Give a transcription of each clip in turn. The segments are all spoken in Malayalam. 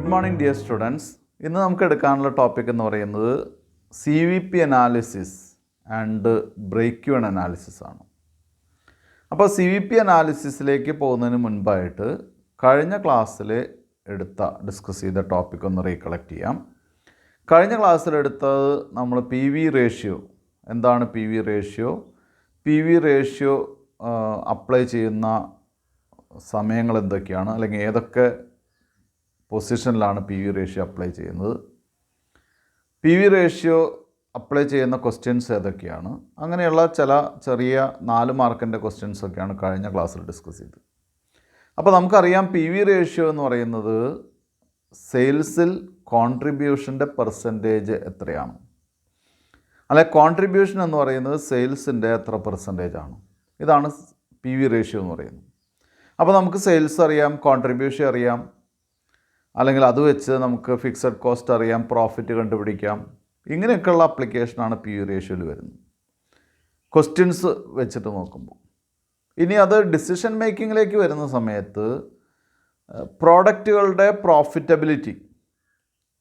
Good morning dear students. ഇന്ന് നമുക്ക് എടുക്കാനുള്ള ടോപ്പിക് എന്ന് പറയുന്നത് CVP analysis and break even analysis ആണ്. അപ്പോൾ CVP അനാലിസിസിലേക്ക് പോകുന്നതിന് മുൻപായിട്ട് കഴിഞ്ഞ ക്ലാസ്സിൽ ഡിസ്കസ് ചെയ്ത ടോപ്പിക് ഒന്ന് റീകളക്ട് ചെയ്യാം. കഴിഞ്ഞ ക്ലാസ്സിലെടുത്തത് നമ്മൾ PV റേഷ്യോ, എന്താണ് PV ratio, PV ratio apply ചെയ്യുന്ന സമയങ്ങൾ എന്തൊക്കെയാണ്, അല്ലെങ്കിൽ ഏതൊക്കെ പൊസിഷനിലാണ് PV റേഷ്യോ അപ്ലൈ ചെയ്യുന്നത്, PV റേഷ്യോ അപ്ലൈ ചെയ്യുന്ന ക്വസ്റ്റ്യൻസ് ഏതൊക്കെയാണ്, അങ്ങനെയുള്ള ചില ചെറിയ 4 മാർക്കിൻ്റെ ക്വസ്റ്റ്യൻസൊക്കെയാണ് കഴിഞ്ഞ ക്ലാസ്സിൽ ഡിസ്കസ് ചെയ്തത്. അപ്പോൾ നമുക്കറിയാം PV റേഷ്യോ എന്ന് പറയുന്നത് സെയിൽസിൽ കോൺട്രിബ്യൂഷൻ്റെ പെർസെൻറ്റേജ് എത്രയാണ്, അല്ലെ കോൺട്രിബ്യൂഷൻ എന്ന് പറയുന്നത് സെയിൽസിൻ്റെ എത്ര പെർസെൻറ്റേജ് ആണ്, ഇതാണ് PV റേഷ്യോ എന്ന് പറയുന്നത്. അപ്പോൾ നമുക്ക് സെയിൽസ് അറിയാം, കോൺട്രിബ്യൂഷൻ അറിയാം, അല്ലെങ്കിൽ അത് വെച്ച് നമുക്ക് ഫിക്സഡ് കോസ്റ്റ് അറിയാം, പ്രോഫിറ്റ് കണ്ടുപിടിക്കാം. ഇങ്ങനെയൊക്കെയുള്ള അപ്ലിക്കേഷനാണ് PV റേഷ്യോയിൽ വരുന്നത് ക്വസ്റ്റ്യൻസ് വെച്ചിട്ട് നോക്കുമ്പോൾ. ഇനി അത് ഡിസിഷൻ മേക്കിങ്ങിലേക്ക് വരുന്ന സമയത്ത് പ്രോഡക്റ്റുകളുടെ പ്രോഫിറ്റബിലിറ്റി,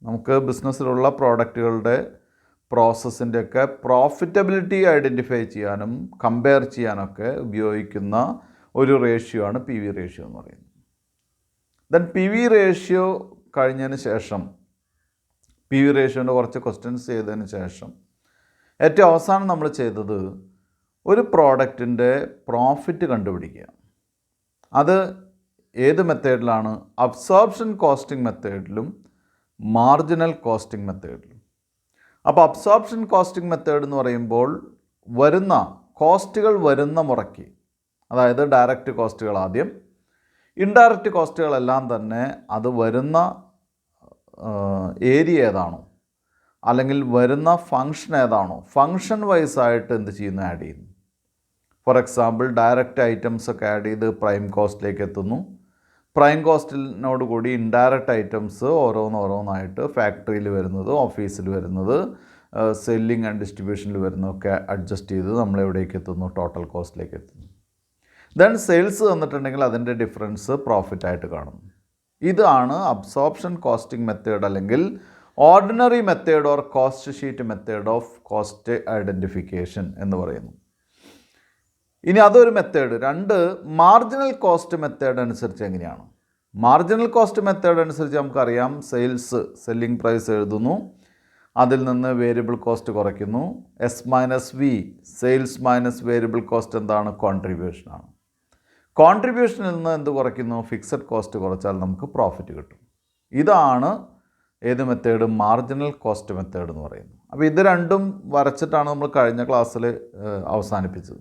നമുക്ക് ബിസിനസ്സിലുള്ള പ്രോഡക്റ്റുകളുടെ പ്രോസസ്സിൻ്റെയൊക്കെ പ്രോഫിറ്റബിലിറ്റി ഐഡൻറ്റിഫൈ ചെയ്യാനും കമ്പയർ ചെയ്യാനൊക്കെ ഉപയോഗിക്കുന്ന ഒരു റേഷ്യോ ആണ് PV റേഷ്യോ എന്ന് പറയുന്നത്. ദെൻ PV റേഷ്യോ കഴിഞ്ഞതിന് ശേഷം, PV റേഷ്യോൻ്റെ കുറച്ച് ക്വസ്റ്റ്യൻസ് ചെയ്തതിന് ശേഷം ഏറ്റവും അവസാനം നമ്മൾ ചെയ്തത് ഒരു പ്രോഡക്റ്റിൻ്റെ പ്രോഫിറ്റ് കണ്ടുപിടിക്കുക. അത് ഏത് മെത്തേഡിലാണ്? അബ്സോർപ്ഷൻ കോസ്റ്റിംഗ് മെത്തേഡിലും മാർജിനൽ കോസ്റ്റിംഗ് മെത്തേഡിലും. അപ്പോൾ അബ്സോർപ്ഷൻ കോസ്റ്റിംഗ് മെത്തേഡ് എന്ന് പറയുമ്പോൾ വരുന്ന കോസ്റ്റുകൾ വരുന്ന മുറയ്ക്ക്, അതായത് ഡയറക്റ്റ് കോസ്റ്റുകൾ ആദ്യം, ഇൻഡയറക്റ്റ് കോസ്റ്റുകളെല്ലാം തന്നെ അത് വരുന്ന ഏരിയ ഏതാണോ, അല്ലെങ്കിൽ വരുന്ന ഫങ്ഷൻ ഏതാണോ, ഫങ്ഷൻ വൈസായിട്ട് എന്ത് ചെയ്യുന്നു, ആഡ് ചെയ്യുന്നു. ഫോർ എക്സാമ്പിൾ ഡയറക്റ്റ് ഐറ്റംസ് ഒക്കെ ആഡ് ചെയ്ത് പ്രൈം കോസ്റ്റിലേക്ക് എത്തുന്നു. പ്രൈം കോസ്റ്റിനോട് കൂടി ഇൻഡയറക്റ്റ് ഐറ്റംസ് ഓരോന്നായിട്ട് ഫാക്ടറിയിൽ വരുന്നത്, ഓഫീസിൽ വരുന്നത്, സെല്ലിംഗ് ആൻഡ് ഡിസ്ട്രിബ്യൂഷനിൽ വരുന്നതൊക്കെ അഡ്ജസ്റ്റ് ചെയ്ത് നമ്മളെവിടേക്ക് എത്തുന്നു, ടോട്ടൽ കോസ്റ്റിലേക്ക് എത്തുന്നു. ദെൻ സെയിൽസ് തന്നിട്ടുണ്ടെങ്കിൽ അതിൻ്റെ ഡിഫറൻസ് പ്രോഫിറ്റായിട്ട് കാണുന്നു. ഇതാണ് അബ്സോർപ്ഷൻ കോസ്റ്റിംഗ് മെത്തേഡ്, അല്ലെങ്കിൽ ordinary method or cost sheet method of cost identification എന്ന് പറയുന്നു. ഇനി അതൊരു മെത്തേഡ്. 2, മാർജിനൽ കോസ്റ്റ് മെത്തേഡ് അനുസരിച്ച് എങ്ങനെയാണ്? മാർജിനൽ കോസ്റ്റ് മെത്തേഡ് അനുസരിച്ച് നമുക്കറിയാം, സെല്ലിംഗ് പ്രൈസ് എഴുതുന്നു, അതിൽ നിന്ന് വേരിയബിൾ കോസ്റ്റ് കുറയ്ക്കുന്നു. S-V, sales minus variable cost എന്താണ്? കോൺട്രിബ്യൂഷനാണ്. കോൺട്രിബ്യൂഷനിൽ നിന്ന് എന്ത് കുറയ്ക്കുന്നു? ഫിക്സഡ് കോസ്റ്റ് കുറച്ചാൽ നമുക്ക് പ്രോഫിറ്റ് കിട്ടും. ഇതാണ് ഏത് മെത്തേഡ്? മാർജിനൽ കോസ്റ്റ് മെത്തേഡ് എന്ന് പറയുന്നത്. അപ്പോൾ ഇത് രണ്ടും വരച്ചിട്ടാണ് നമ്മൾ കഴിഞ്ഞ ക്ലാസ്സിൽ അവസാനിപ്പിച്ചത്.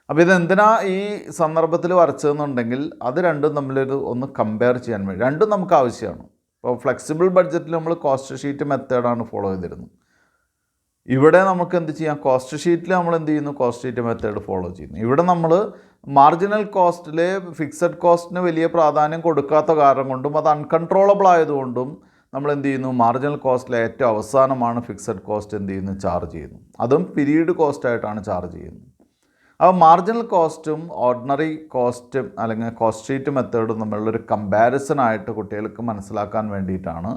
അപ്പോൾ ഇതെന്തിനാ ഈ സന്ദർഭത്തിൽ വരച്ചതെന്നുണ്ടെങ്കിൽ അത് രണ്ടും തമ്മിലൊരു ഒന്ന് കമ്പയർ ചെയ്യാൻ വേണ്ടി, രണ്ടും നമുക്ക് ആവശ്യമാണ്. ഇപ്പോൾ ഫ്ലെക്സിബിൾ ബഡ്ജറ്റിൽ നമ്മൾ കോസ്റ്റ് ഷീറ്റ് മെത്തേഡാണ് ഫോളോ ചെയ്തിരുന്നത്. ഇവിടെ നമുക്ക് എന്ത് ചെയ്യാം? കോസ്റ്റ് ഷീറ്റിൽ നമ്മൾ എന്ത് ചെയ്യുന്നു? കോസ്റ്റ് ഷീറ്റ് മെത്തേഡ് ഫോളോ ചെയ്യുന്നു. ഇവിടെ നമ്മൾ മാർജിനൽ കോസ്റ്റിലെ ഫിക്സഡ് കോസ്റ്റിന് വലിയ പ്രാധാന്യം കൊടുക്കാത്ത കാരണം കൊണ്ടും അത് അൺകൺട്രോളബിൾ ആയതുകൊണ്ടും നമ്മൾ എന്ത് ചെയ്യുന്നു? മാർജിനൽ കോസ്റ്റിലെ ഏറ്റവും അവസാനമാണ് ഫിക്സഡ് കോസ്റ്റ് എന്ത് ചെയ്യുന്നു? ചാർജ് ചെയ്യുന്നു. അതും പീരീഡ് കോസ്റ്റായിട്ടാണ് ചാർജ് ചെയ്യുന്നത്. അപ്പോൾ മാർജിനൽ കോസ്റ്റും ഓർഡിനറി കോസ്റ്റും അല്ലെങ്കിൽ കോസ്റ്റ് ഷീറ്റ് മെത്തേഡും തമ്മിലുള്ളൊരു കമ്പാരിസണായിട്ട് കുട്ടികൾക്ക് മനസ്സിലാക്കാൻ വേണ്ടിയിട്ടാണ്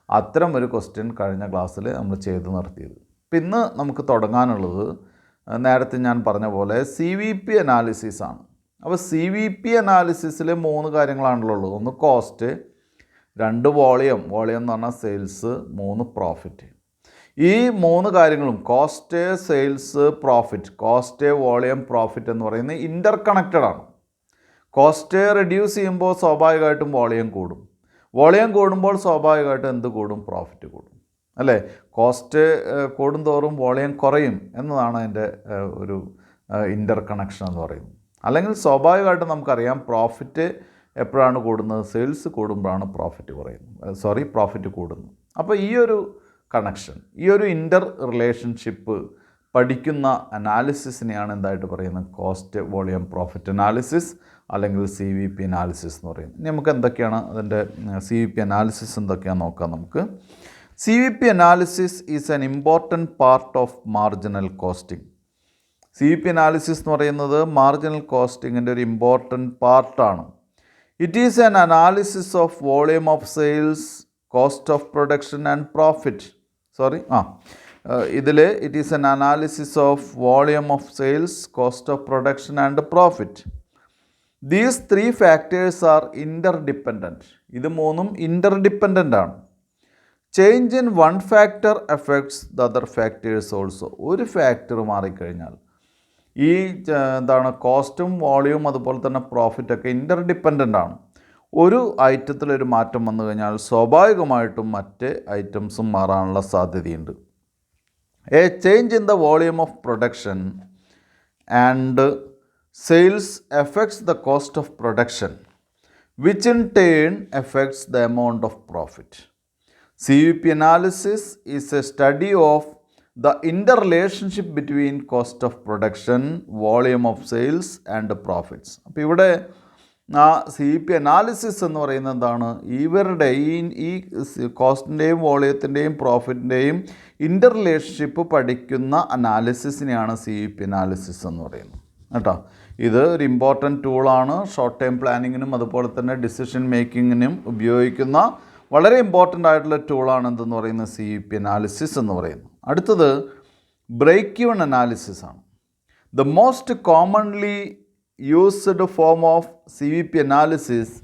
അത്തരം ഒരു ക്വസ്റ്റ്യൻ കഴിഞ്ഞ ക്ലാസ്സിൽ നമ്മൾ ചെയ്ത് നിർത്തിയത്. അപ്പം ഇന്ന് നമുക്ക് തുടങ്ങാനുള്ളത് നേരത്തെ ഞാൻ പറഞ്ഞ പോലെ CVP അനാലിസിസ് ആണ്. അപ്പോൾ CVP അനാലിസിസിൽ 3 കാര്യങ്ങളാണല്ലോ ഉള്ളത്. 1 കോസ്റ്റ്, 2 വോളിയം എന്ന് പറഞ്ഞാൽ സെയിൽസ്, 3 പ്രോഫിറ്റ്. ഈ 3 കാര്യങ്ങളും cost, sales, profit, cost, volume, profit എന്ന് പറയുന്നത് ഇൻ്റർ കണക്റ്റഡ് ആണ്. കോസ്റ്റ് റെഡ്യൂസ് ചെയ്യുമ്പോൾ സ്വാഭാവികമായിട്ടും വോളിയം കൂടും, വോളിയം കൂടുമ്പോൾ സ്വാഭാവികമായിട്ടും എന്ത് കൂടും? പ്രോഫിറ്റ് കൂടും, അല്ലേ? കോസ്റ്റ് കൂടുന്തോറും വോളിയം കുറയും എന്നതാണ് അതിൻ്റെ ഒരു ഇൻ്റർ കണക്ഷൻ എന്ന് പറയുന്നത്. അല്ലെങ്കിൽ സ്വാഭാവികമായിട്ടും നമുക്കറിയാം പ്രോഫിറ്റ് എപ്പോഴാണ് കൂടുന്നത്? സെയിൽസ് കൂടുമ്പോഴാണ് പ്രോഫിറ്റ് കൂടുന്നത്. അപ്പോൾ ഈ ഒരു കണക്ഷൻ, ഈ ഒരു ഇൻ്റർ റിലേഷൻഷിപ്പ് പഠിക്കുന്ന അനാലിസിസിനെയാണ് എന്തായിട്ട് പറയുന്നത്? കോസ്റ്റ്, വോളിയം, പ്രോഫിറ്റ് അനാലിസിസ് അല്ലെങ്കിൽ CVP അനാലിസിസ് എന്ന് പറയുന്നത്. ഇനി നമുക്ക് എന്തൊക്കെയാണ് അതിൻ്റെ CVP അനാലിസിസ് എന്തൊക്കെയാണെന്ന് നോക്കാം. നമുക്ക് CVP analysis is an important part of marginal costing. CVP analysis എന്ന് പറയുന്നത് മാർജിനൽ കോസ്റ്റിങ്ങിൻ്റെ ഒരു ഇമ്പോർട്ടൻറ്റ് പാർട്ടാണ്. It is an analysis of volume of sales cost of production and profit. ഇതിൽ it is an analysis of volume of sales, cost of production and profit. These three factors are interdependent. ഇത് മൂന്നും ഇൻ്റർഡിപ്പെൻഡൻ്റ് ആണ്. Change in one factor affects the other factors also. ഒരു ഫാക്ടർ മാറിക്കഴിഞ്ഞാൽ ഈ കോസ്റ്റും വോളിയവും അതുപോലെ തന്നെ പ്രോഫിറ്റൊക്കെ ഇൻ്റർഡിപ്പെൻഡൻ്റ് ആണ്. ഒരു ഐറ്റത്തിലൊരു മാറ്റം വന്നു കഴിഞ്ഞാൽ സ്വാഭാവികമായിട്ടും മറ്റ് ഐറ്റംസും മാറാനുള്ള സാധ്യതയുണ്ട്. A change in the volume of production and sales effects the cost of production, which in turn effects the amount of profit. CVP analysis is a study of the interrelationship between cost of production, volume of sales and profits. അപ്പോൾ ഇവിടെ CVP അനാലിസിസ് എന്ന് പറയുന്നത് എന്താണ്? ഇവരുടെ ഈ കോസ്റ്റിൻ്റെയും വോളിയത്തിൻ്റെയും പ്രോഫിറ്റിൻ്റെയും ഇൻ്റർ റിലേഷൻഷിപ്പ് പഠിക്കുന്ന അനാലിസിസിനെയാണ് CVP അനാലിസിസ് എന്ന് പറയുന്നത് കേട്ടോ. ഇത് ഒരു ഇമ്പോർട്ടൻറ്റ് ടൂളാണ്. ഷോർട്ട് ടൈം പ്ലാനിങ്ങിനും അതുപോലെ തന്നെ ഡിസിഷൻ മേക്കിങ്ങിനും ഉപയോഗിക്കുന്ന വളരെ ഇമ്പോർട്ടൻ്റ് ആയിട്ടുള്ള ടൂളാണ് എന്തെന്ന് പറയുന്നത് CVP അനാലിസിസ് എന്ന് പറയുന്നത്. അടുത്തത് ബ്രേക്ക് ഈവൻ അനാലിസിസ് ആണ്. The most commonly used form of CVP analysis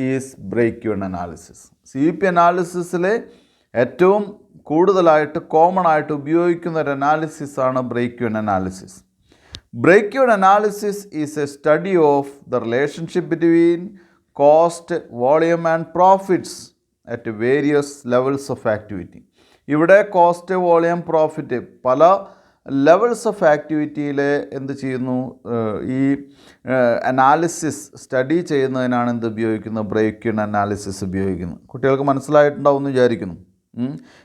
is break even analysis. CVP അനാലിസിസിലെ ഏറ്റവും കൂടുതലായിട്ട് കോമൺ ആയിട്ട് ഉപയോഗിക്കുന്ന ഒരു അനാലിസിസാണ് break even analysis. Break even analysis is a study of the relationship between cost, volume and profits at various levels of activity. ഇവിടെ കോസ്റ്റ്, വോളിയം, പ്രോഫിറ്റ് പല ലെവൽസ് ഓഫ് ആക്ടിവിറ്റിയിൽ എന്ത് ചെയ്യുന്നു? ഈ അനാലിസിസ് സ്റ്റഡി ചെയ്യുന്നതിനാണ് എന്ത് ഉപയോഗിക്കുന്നത്? ബ്രേക്ക് ഈവൻ അനാലിസിസ് ഉപയോഗിക്കുന്നത്. കുട്ടികൾക്ക് മനസ്സിലായിട്ടുണ്ടാവും എന്ന് വിചാരിക്കുന്നു.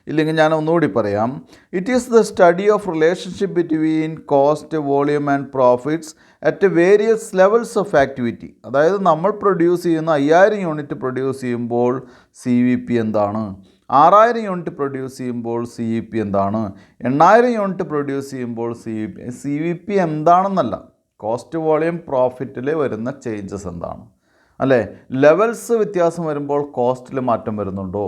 ഇല്ലെങ്കിൽ ഞാൻ ഒന്നുകൂടി പറയാം. It is the study of relationship between cost, volume and profits at various levels of activity. അതായത് നമ്മൾ പ്രൊഡ്യൂസ് ചെയ്യുന്ന 5000 യൂണിറ്റ് പ്രൊഡ്യൂസ് ചെയ്യുമ്പോൾ CVP എന്താണ്? 6000 യൂണിറ്റ് പ്രൊഡ്യൂസ് ചെയ്യുമ്പോൾ CVP എന്താണ്? 8000 യൂണിറ്റ് പ്രൊഡ്യൂസ് ചെയ്യുമ്പോൾ CVP എന്താണെന്നല്ല, കോസ്റ്റ്, വോളിയം, പ്രോഫിറ്റിൽ വരുന്ന ചേഞ്ചസ് എന്താണ് അല്ലേ? ലെവൽസ് വ്യത്യാസം വരുമ്പോൾ കോസ്റ്റിൽ മാറ്റം വരുന്നുണ്ടോ,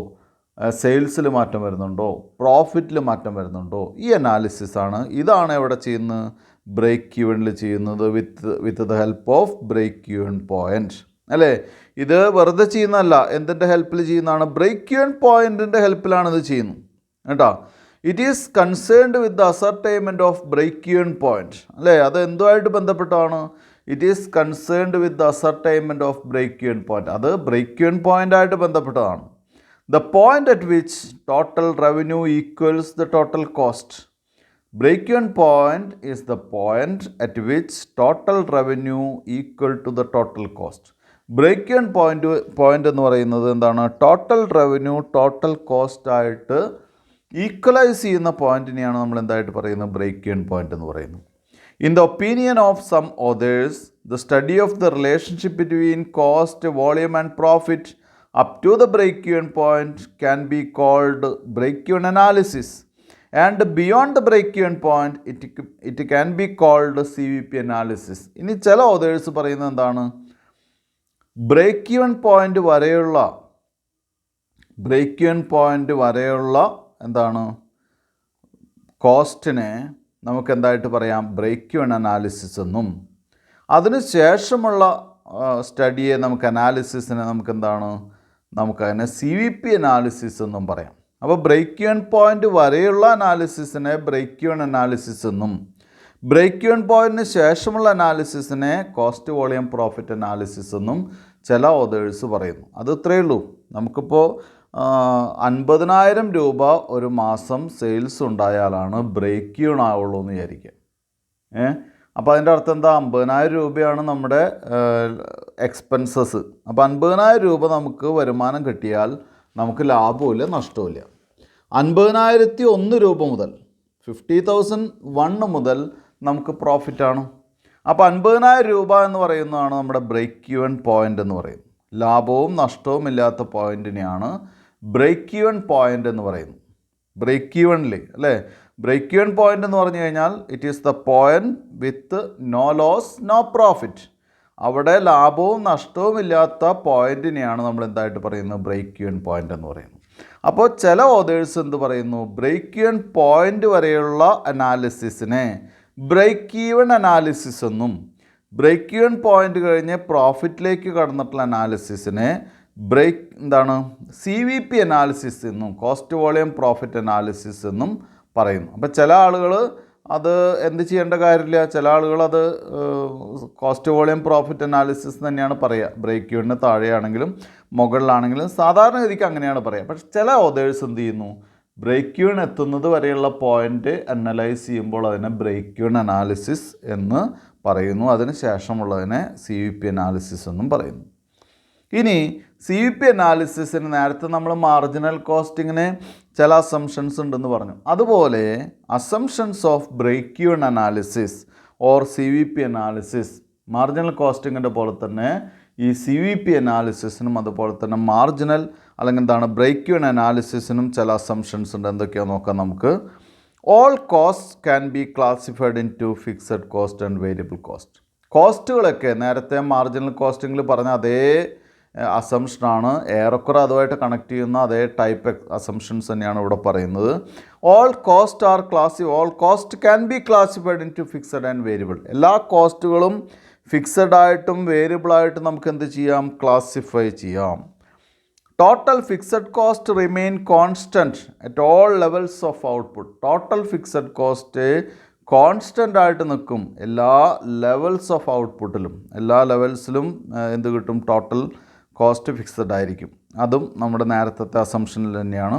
സെയിൽസിൽ മാറ്റം വരുന്നുണ്ടോ, പ്രോഫിറ്റിൽ മാറ്റം വരുന്നുണ്ടോ? ഈ അനാലിസിസാണ്. ഇതാണ് എവിടെ ചെയ്യുന്നത്? ബ്രേക്ക് ഈവനിൽ ചെയ്യുന്നത് with the help of break even point അല്ലേ? ഇത് വെറുതെ ചെയ്യുന്നതല്ല. എന്തിൻ്റെ ഹെൽപ്പിൽ ചെയ്യുന്നതാണ്? ബ്രേക്ക് ഈവൻ പോയിൻറ്റിൻ്റെ ഹെൽപ്പിലാണ് ഇത് ചെയ്യുന്നത് കേട്ടോ. It is concerned with the ascertainment of break even point അല്ലേ? അത് എന്തുമായിട്ട് ബന്ധപ്പെട്ടാണ്? It is concerned with the ascertainment of break even point. അത് ബ്രേക്ക് ഈവൻ പോയിൻ്റായിട്ട് ബന്ധപ്പെട്ടതാണ്. The point at which total revenue equals the total cost. Break-even point is the point at which total revenue equal to the total cost. Break-even point എന്ന് പറയുന്നത് എന്താണ്? ടോട്ടൽ റവന്യൂ ടോട്ടൽ കോസ്റ്റ് ആയിട്ട് ഈക്വലൈസ് ചെയ്യുന്ന പോയിന്റിനെയാണ് നമ്മൾ എന്തായിട്ട് പറയുന്നത്? ബ്രേക്ക്-even point എന്ന് പറയുന്നത്. In the opinion of some authors, the study of the relationship between cost, volume and profit up to the break-even point can be called break-even analysis, and beyond the break-even point it can be called CVP analysis. ഇനി ചില ഓതേഴ്സ് പറയുന്നത് എന്താണ്? ബ്രേക്ക്-ഈവൻ പോയിന്റ് വരെയുള്ള എന്താണ് കോസ്റ്റിനെ നമുക്ക് എന്തായിട്ട് പറയാം? ബ്രേക്ക്-ഈവൻ അനാലിസിസ് എന്നും, അതിന് ശേഷമുള്ള സ്റ്റഡിയെ അനാലിസിസിനെ നമുക്കതിനെ CVP അനാലിസിസ് എന്നും പറയാം. അപ്പോൾ ബ്രേക്ക്-ഈവൻ പോയിന്റ് വരെയുള്ള അനാലിസിസിനെ ബ്രേക്ക്-ഈവൻ അനാലിസിസ് എന്നും, ബ്രേക്ക്-ഈവൻ പോയിന്റിന് ശേഷമുള്ള അനാലിസിസിനെ കോസ്റ്റ്, വോളിയം, പ്രോഫിറ്റ് അനാലിസിസ് എന്നും ചില ഓതേഴ്സ് പറയുന്നു. അത് ഇത്രയേ ഉള്ളൂ. നമുക്കിപ്പോൾ 50,000 രൂപ ഒരു മാസം സെയിൽസ് ഉണ്ടായാലാണ് ബ്രേക്ക്-ഈവൻ ആവുള്ളൂ എന്ന് വിചാരിക്കുക. അപ്പോൾ അതിൻ്റെ അർത്ഥം എന്താ? 50,000 രൂപയാണ് നമ്മുടെ എക്സ്പെൻസസ്. അപ്പോൾ 50,000 രൂപ നമുക്ക് വരുമാനം കിട്ടിയാൽ നമുക്ക് ലാഭമില്ല, നഷ്ടമില്ല. 50,001 രൂപ മുതൽ 50,001 മുതൽ നമുക്ക് പ്രോഫിറ്റാണ്. അപ്പോൾ 50,000 രൂപ എന്ന് പറയുന്നതാണ് നമ്മുടെ ബ്രേക്ക്-ഈവൻ പോയിൻ്റ് എന്ന് പറയുന്നത്. ലാഭവും നഷ്ടവും ഇല്ലാത്ത പോയിൻറ്റിനെയാണ് ബ്രേക്ക്-ഈവൻ പോയിൻ്റ് എന്ന് പറയുന്നത്. ബ്രേക്ക്-ഈവനിൽ അല്ലേ? ബ്രേക്ക്-ഈവൻ പോയിൻ്റ് എന്ന് പറഞ്ഞു കഴിഞ്ഞാൽ it is the point with no loss no profit. അവിടെ ലാഭവും നഷ്ടവും ഇല്ലാത്ത പോയിൻറ്റിനെയാണ് നമ്മൾ എന്തായിട്ട് പറയുന്നത്? ബ്രേക്ക്-ഈവൻ പോയിൻ്റ് എന്ന് പറയുന്നത്. അപ്പോൾ ചില ഓതേഴ്സ് എന്ത് പറയുന്നു, ബ്രേക്ക് ഈവൻ പോയിൻ്റ് വരെയുള്ള അനാലിസിസിനെ ബ്രേക്ക് ഈവൻ അനാലിസിസ് എന്നും, ബ്രേക്ക് ഈവൻ പോയിൻ്റ് കഴിഞ്ഞ് പ്രോഫിറ്റിലേക്ക് കടന്നിട്ടുള്ള അനാലിസിസിനെ CVP അനാലിസിസ് എന്നും, കോസ്റ്റ് വോളിയം പ്രോഫിറ്റ് അനാലിസിസ് എന്നും പറയുന്നു. അപ്പോൾ ചില ആളുകൾ അത് എന്ത് ചെയ്യേണ്ട കാര്യമില്ല, ചില ആളുകൾ അത് കോസ്റ്റ് വോളിയം പ്രോഫിറ്റ് അനാലിസിസ് തന്നെയാണ് പറയുക. ബ്രേക്ക് ഈവനിന് താഴെയാണെങ്കിലും മുകളിലാണെങ്കിലും സാധാരണഗതിക്ക് അങ്ങനെയാണ് പറയുക. പക്ഷേ ചില ഓതേഴ്സ് എന്ത് ചെയ്യുന്നു, ബ്രേക്ക് ഈവൻ എത്തുന്നത് വരെയുള്ള പോയിൻ്റ് അനലൈസ് ചെയ്യുമ്പോൾ അതിനെ ബ്രേക്ക് ഈവൻ അനാലിസിസ് എന്ന് പറയുന്നു. അതിന് ശേഷമുള്ളതിനെ CVP അനാലിസിസ് എന്നും പറയുന്നു. ഇനി CVP അനാലിസിസിന് നേരത്തെ നമ്മൾ മാർജിനൽ കോസ്റ്റിങ്ങിന് ചില അസംഷൻസ് ഉണ്ടെന്ന് പറഞ്ഞു. അതുപോലെ assumptions of break even analysis or CVP analysis, marginal കോസ്റ്റിങ്ങിൻ്റെ പോലെ തന്നെ ഈ CVP അനാലിസിസിനും അതുപോലെ തന്നെ മാർജിനൽ അല്ലെങ്കിൽ ബ്രേക്ക് ഈവൻ അനാലിസിസിനും ചില അസംഷൻസ് ഉണ്ട്. എന്തൊക്കെയാണെന്ന് നോക്കാം നമുക്ക്. All cost can be classified into fixed cost and variable cost. കോസ്റ്റുകളൊക്കെ നേരത്തെ മാർജിനൽ കോസ്റ്റിങ്ങിൽ പറഞ്ഞ അതേ അസംഷനാണ്, ഏറെക്കുറെ അതുമായിട്ട് കണക്ട് ചെയ്യുന്ന അതേ ടൈപ്പ് അസംഷൻസ് തന്നെയാണ് ഇവിടെ പറയുന്നത്. All cost can be classified into fixed and variable. എല്ലാ കോസ്റ്റുകളും ഫിക്സഡ് ആയിട്ടും വേരിയബിളായിട്ടും നമുക്ക് എന്ത് ചെയ്യാം, ക്ലാസിഫൈ ചെയ്യാം. Total fixed cost remain constant at all levels of output. Total fixed cost constant ആയിട്ട് നിൽക്കും എല്ലാ ലെവൽസ് ഓഫ് ഔട്ട്പുട്ടിലും. എല്ലാ ലെവൽസിലും എന്ത് കിട്ടും, ടോട്ടൽ കോസ്റ്റ് ഫിക്സഡ് ആയിരിക്കും. അതും നമ്മുടെ നേരത്തെ അസംഷനിൽ തന്നെയാണ്.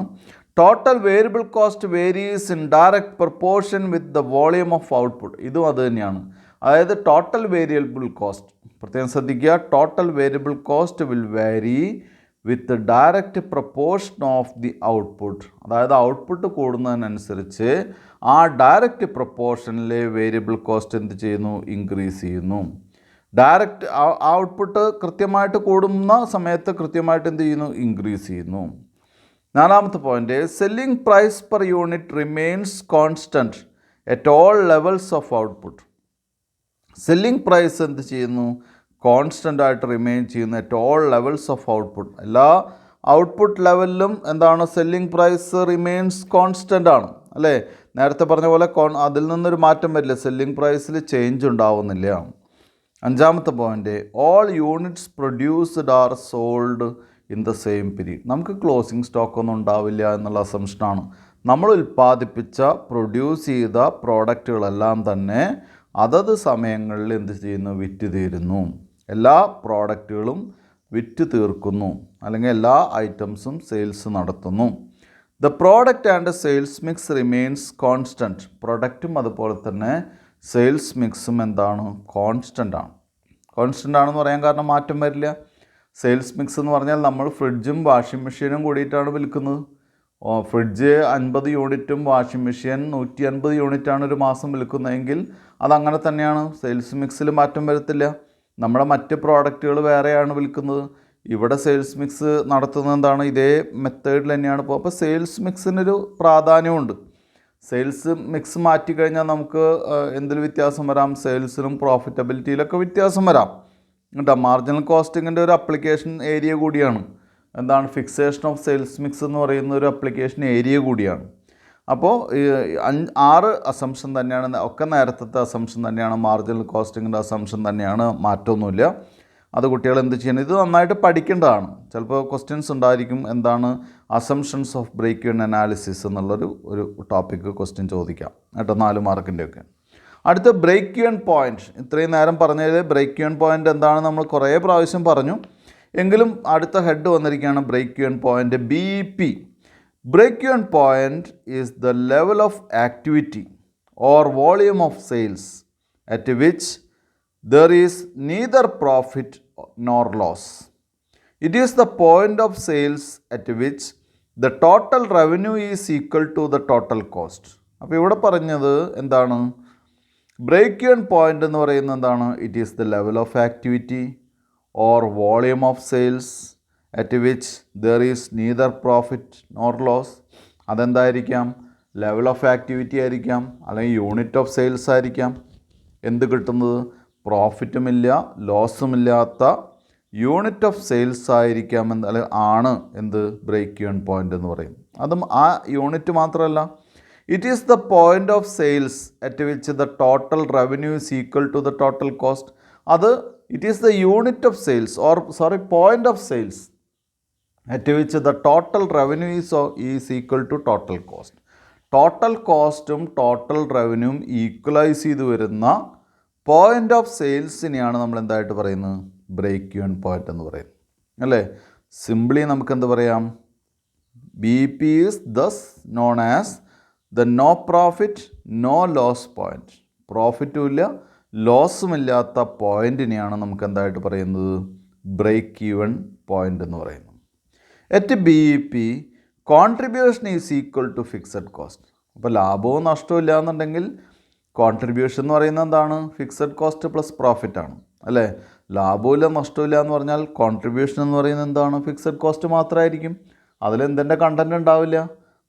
Total variable cost varies in direct proportion with the volume of output. ഇതും അത് തന്നെയാണ്. അതായത് ടോട്ടൽ വേരിയബിൾ കോസ്റ്റ്, പ്രത്യേകം ശ്രദ്ധിക്കുക, total variable cost will vary with direct proportion of the output. അതായത് ഔട്ട്പുട്ട് കൂടുന്നതിനനുസരിച്ച് ആ ഡയറക്റ്റ് പ്രൊപ്പോർഷനിലെ വേരിയബിൾ കോസ്റ്റ് എന്ത് ചെയ്യുന്നു, ഇൻക്രീസ് ചെയ്യുന്നു. ഡയറക്റ്റ് ഔട്ട്പുട്ട് കൃത്യമായിട്ട് കൂടുന്ന സമയത്ത് കൃത്യമായിട്ട് എന്ത് ചെയ്യുന്നു, ഇൻക്രീസ് ചെയ്യുന്നു. നാലാമത്തെ point, selling price per unit remains constant at all levels of output. Selling price എന്ത് ചെയ്യുന്നു, കോൺസ്റ്റൻ്റ് ആയിട്ട് റിമെയിൻ ചെയ്യുന്നു at all levels of output. എല്ലാ ഔട്ട്പുട്ട് ലെവലിലും സെല്ലിംഗ് പ്രൈസ് റിമെയിൻസ് കോൺസ്റ്റൻ്റ് ആണ്, അല്ലേ? നേരത്തെ പറഞ്ഞ പോലെ അതിൽ നിന്നൊരു മാറ്റം വരില്ല, സെല്ലിംഗ് പ്രൈസിൽ ചേഞ്ച് ഉണ്ടാവുന്നില്ല. അഞ്ചാമത്തെ point, all units produced are sold in the same period. നമുക്ക് ക്ലോസിംഗ് സ്റ്റോക്കൊന്നും ഉണ്ടാവില്ല എന്നുള്ള അസംഷനാണ്. നമ്മൾ ഉൽപ്പാദിപ്പിച്ച പ്രൊഡ്യൂസ് ചെയ്ത പ്രോഡക്റ്റുകളെല്ലാം തന്നെ അതത് സമയങ്ങളിൽ എന്ത് ചെയ്യുന്നു, വിറ്റ് തീരുന്നു. എല്ലാ പ്രോഡക്റ്റുകളും വിറ്റ് തീർക്കുന്നു, അല്ലെങ്കിൽ എല്ലാ ഐറ്റംസും സെയിൽസ് നടത്തുന്നു. The product and sales mix remains constant. പ്രൊഡക്റ്റും അതുപോലെ തന്നെ സെയിൽസ് മിക്സും എന്താണ്, കോൺസ്റ്റൻ്റ് ആണ്. കോൺസ്റ്റൻ്റ് ആണെന്ന് പറയാൻ കാരണം മാറ്റം വരില്ല. സെയിൽസ് മിക്സ് എന്ന് പറഞ്ഞാൽ നമ്മൾ ഫ്രിഡ്ജും വാഷിംഗ് മെഷീനും കൂടിയിട്ടാണ് വിൽക്കുന്നത്. ഫ്രിഡ്ജ് 50 യൂണിറ്റും വാഷിംഗ് മെഷീൻ 150 യൂണിറ്റാണ് ഒരു മാസം വിൽക്കുന്നതെങ്കിൽ അതങ്ങനെ തന്നെയാണ്. സെയിൽസ് മിക്സിൽ മാറ്റം വരത്തില്ല. നമ്മുടെ മറ്റ് പ്രോഡക്റ്റുകൾ വേറെയാണ് വിൽക്കുന്നത്. ഇവിടെ സെയിൽസ് മിക്സ് നടത്തുന്നത് എന്താണ്, ഇതേ മെത്തേഡിൽ തന്നെയാണ്. അപ്പോൾ സെയിൽസ് മിക്സിനൊരു പ്രാധാന്യമുണ്ട്. സെയിൽസ് മിക്സ് മാറ്റിക്കഴിഞ്ഞാൽ നമുക്ക് എന്തിൽ വ്യത്യാസം വരാം, സെയിൽസിലും പ്രോഫിറ്റബിലിറ്റിയിലൊക്കെ വ്യത്യാസം വരാം കേട്ടോ. മാർജിനൽ കോസ്റ്റിങ്ങിൻ്റെ ഒരു അപ്ലിക്കേഷൻ ഏരിയ കൂടിയാണ് ഫിക്സേഷൻ ഓഫ് സെയിൽസ് മിക്സ് എന്ന് പറയുന്ന ഒരു അപ്ലിക്കേഷൻ ഏരിയ കൂടിയാണ്. അപ്പോൾ 6 അസംഷൻ തന്നെയാണ്, ഒക്കെ നേരത്തെ അസംഷൻ തന്നെയാണ്, മാർജിനൽ കോസ്റ്റിങ്ങിൻ്റെ അസംഷൻ തന്നെയാണ്, മാറ്റമൊന്നുമില്ല. അത് കുട്ടികൾ എന്ത് ചെയ്യണം, ഇത് നന്നായിട്ട് പഠിക്കേണ്ടതാണ്. ചിലപ്പോൾ ക്വസ്റ്റ്യൻസ് ഉണ്ടായിരിക്കും, assumptions of break even analysis എന്നുള്ളൊരു ടോപ്പിക്ക് ക്വസ്റ്റ്യൻ ചോദിക്കാം കേട്ടോ, 4 മാർക്കിൻ്റെയൊക്കെ. അടുത്ത ബ്രേക്ക് ഈവൻ പോയിൻറ്റ്. ഇത്രയും നേരം പറഞ്ഞതിൽ ബ്രേക്ക് ഈവൻ പോയിൻ്റ് എന്താണ് നമ്മൾ കുറേ പ്രാവശ്യം പറഞ്ഞു, എങ്കിലും അടുത്ത ഹെഡ് വന്നിരിക്കുകയാണ് break even point, BEP. Break even point is the level of activity or volume of sales at which there is neither profit nor loss. It is the point of sales at which the total revenue is equal to the total cost. അപ്പോൾ ഇവിടെ പറഞ്ഞത് എന്താണ്, ബ്രേക്ക് ഈവൻ പോയിൻ്റ് എന്ന് പറയുന്നത് എന്താണ്, it is the level of activity or volume of sales at which there is neither profit nor loss. അതെന്തായിരിക്കാം, ലെവൽ ഓഫ് ആക്ടിവിറ്റി ആയിരിക്കാം, അല്ലെങ്കിൽ യൂണിറ്റ് ഓഫ് സെയിൽസ് ആയിരിക്കാം. എന്ത് കിട്ടുന്നത്, പ്രോഫിറ്റുമില്ല ലോസുമില്ലാത്ത യൂണിറ്റ് ഓഫ് സെയിൽസ് ആയിരിക്കാം അല്ലെങ്കിൽ ആണ് എന്ത് ബ്രേക്ക് ഈവൻ പോയിൻ്റ് എന്ന് പറയും. അതും ആ യൂണിറ്റ് മാത്രമല്ല, it is the point of sales at which the total revenue is equal to the total cost. അത് it is the unit of sales point of sales at which the total revenue is equal to total cost. Total കോസ്റ്റും ടോട്ടൽ റവന്യൂവും ഈക്വലൈസ് ചെയ്ത് വരുന്ന പോയിൻ്റ് ഓഫ് സെയിൽസിനെയാണ് നമ്മൾ എന്തായിട്ട് പറയുന്നത് ബ്രേക്ക് ഈവൻ പോയിൻ്റ് എന്ന് പറയുന്നത് അല്ലേ. സിംപ്ലി നമുക്ക് എന്ത് പറയാം, BP is thus known as the no profit no loss point. പ്രോഫിറ്റും ഇല്ല ലോസും ഇല്ലാത്ത പോയിൻറ്റിനെയാണ് നമുക്ക് എന്തായിട്ട് പറയുന്നത് ബ്രേക്ക് ഈവൻ പോയിൻ്റ് എന്ന് പറയുന്നത്. At BEP contribution is equal to fixed cost. അപ്പോൾ ലാഭവും നഷ്ടവും ഇല്ല എന്നുണ്ടെങ്കിൽ കോൺട്രിബ്യൂഷൻ എന്ന് പറയുന്നത് എന്താണ്, ഫിക്സഡ് കോസ്റ്റ് പ്ലസ് പ്രോഫിറ്റ് ആണ് അല്ലേ. ലാഭമില്ല നഷ്ടമില്ല എന്ന് പറഞ്ഞാൽ കോൺട്രിബ്യൂഷൻ എന്ന് പറയുന്നത് എന്താണ്, ഫിക്സഡ് കോസ്റ്റ് മാത്രമായിരിക്കും. അതിലെന്തിൻ്റെ കണ്ടൻറ് ഉണ്ടാവില്ല,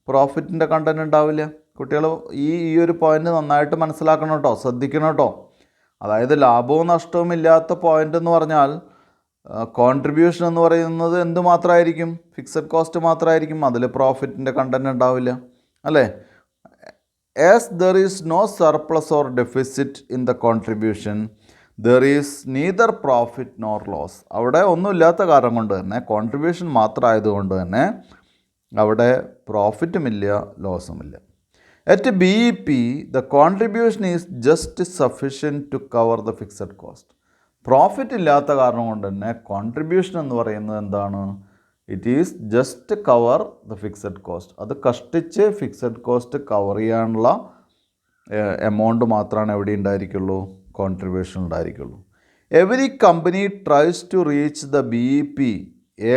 പ്രോഫിറ്റിൻ്റെ കണ്ടൻറ് ഉണ്ടാവില്ല. കുട്ടികൾ ഈ ഒരു പോയിൻ്റ് നന്നായിട്ട് മനസ്സിലാക്കണം കേട്ടോ, ശ്രദ്ധിക്കണം കേട്ടോ. അതായത് ലാഭവും നഷ്ടവും ഇല്ലാത്ത പോയിൻ്റ് എന്ന് പറഞ്ഞാൽ കോൺട്രിബ്യൂഷൻ എന്ന് പറയുന്നത് എന്ത് മാത്രമായിരിക്കും, ഫിക്സഡ് കോസ്റ്റ് മാത്രമായിരിക്കും. അതിൽ പ്രോഫിറ്റിൻ്റെ കണ്ടൻറ് ഉണ്ടാവില്ല അല്ലേ. As there is no surplus or deficit in the contribution there is neither profit nor loss. അവിടെ ഒന്നുമില്ലാത്ത കാരണം കൊണ്ട് തന്നെ, കോൺട്രിബ്യൂഷൻ മാത്രമായതുകൊണ്ട് തന്നെ അവിടെ പ്രോഫിറ്റുമില്ല ലോസുമില്ല. At BEP the contribution is just sufficient to cover the fixed cost. Profit ഇല്ലാത്ത കാരണം കൊണ്ട് തന്നെ കോൺട്രിബ്യൂഷൻ എന്ന് പറയുന്നത് എന്താണ്, it is just cover the fixed cost. അത് കഷ്ടിച്ച് ഫിക്സഡ് കോസ്റ്റ് കവർ ചെയ്യാനുള്ള എമൗണ്ട് മാത്രമാണ് എവിടെ ഉണ്ടായിരിക്കുള്ളൂ, contribution ഉണ്ടായിരിക്കുള്ളൂ. Every company tries to reach the BEP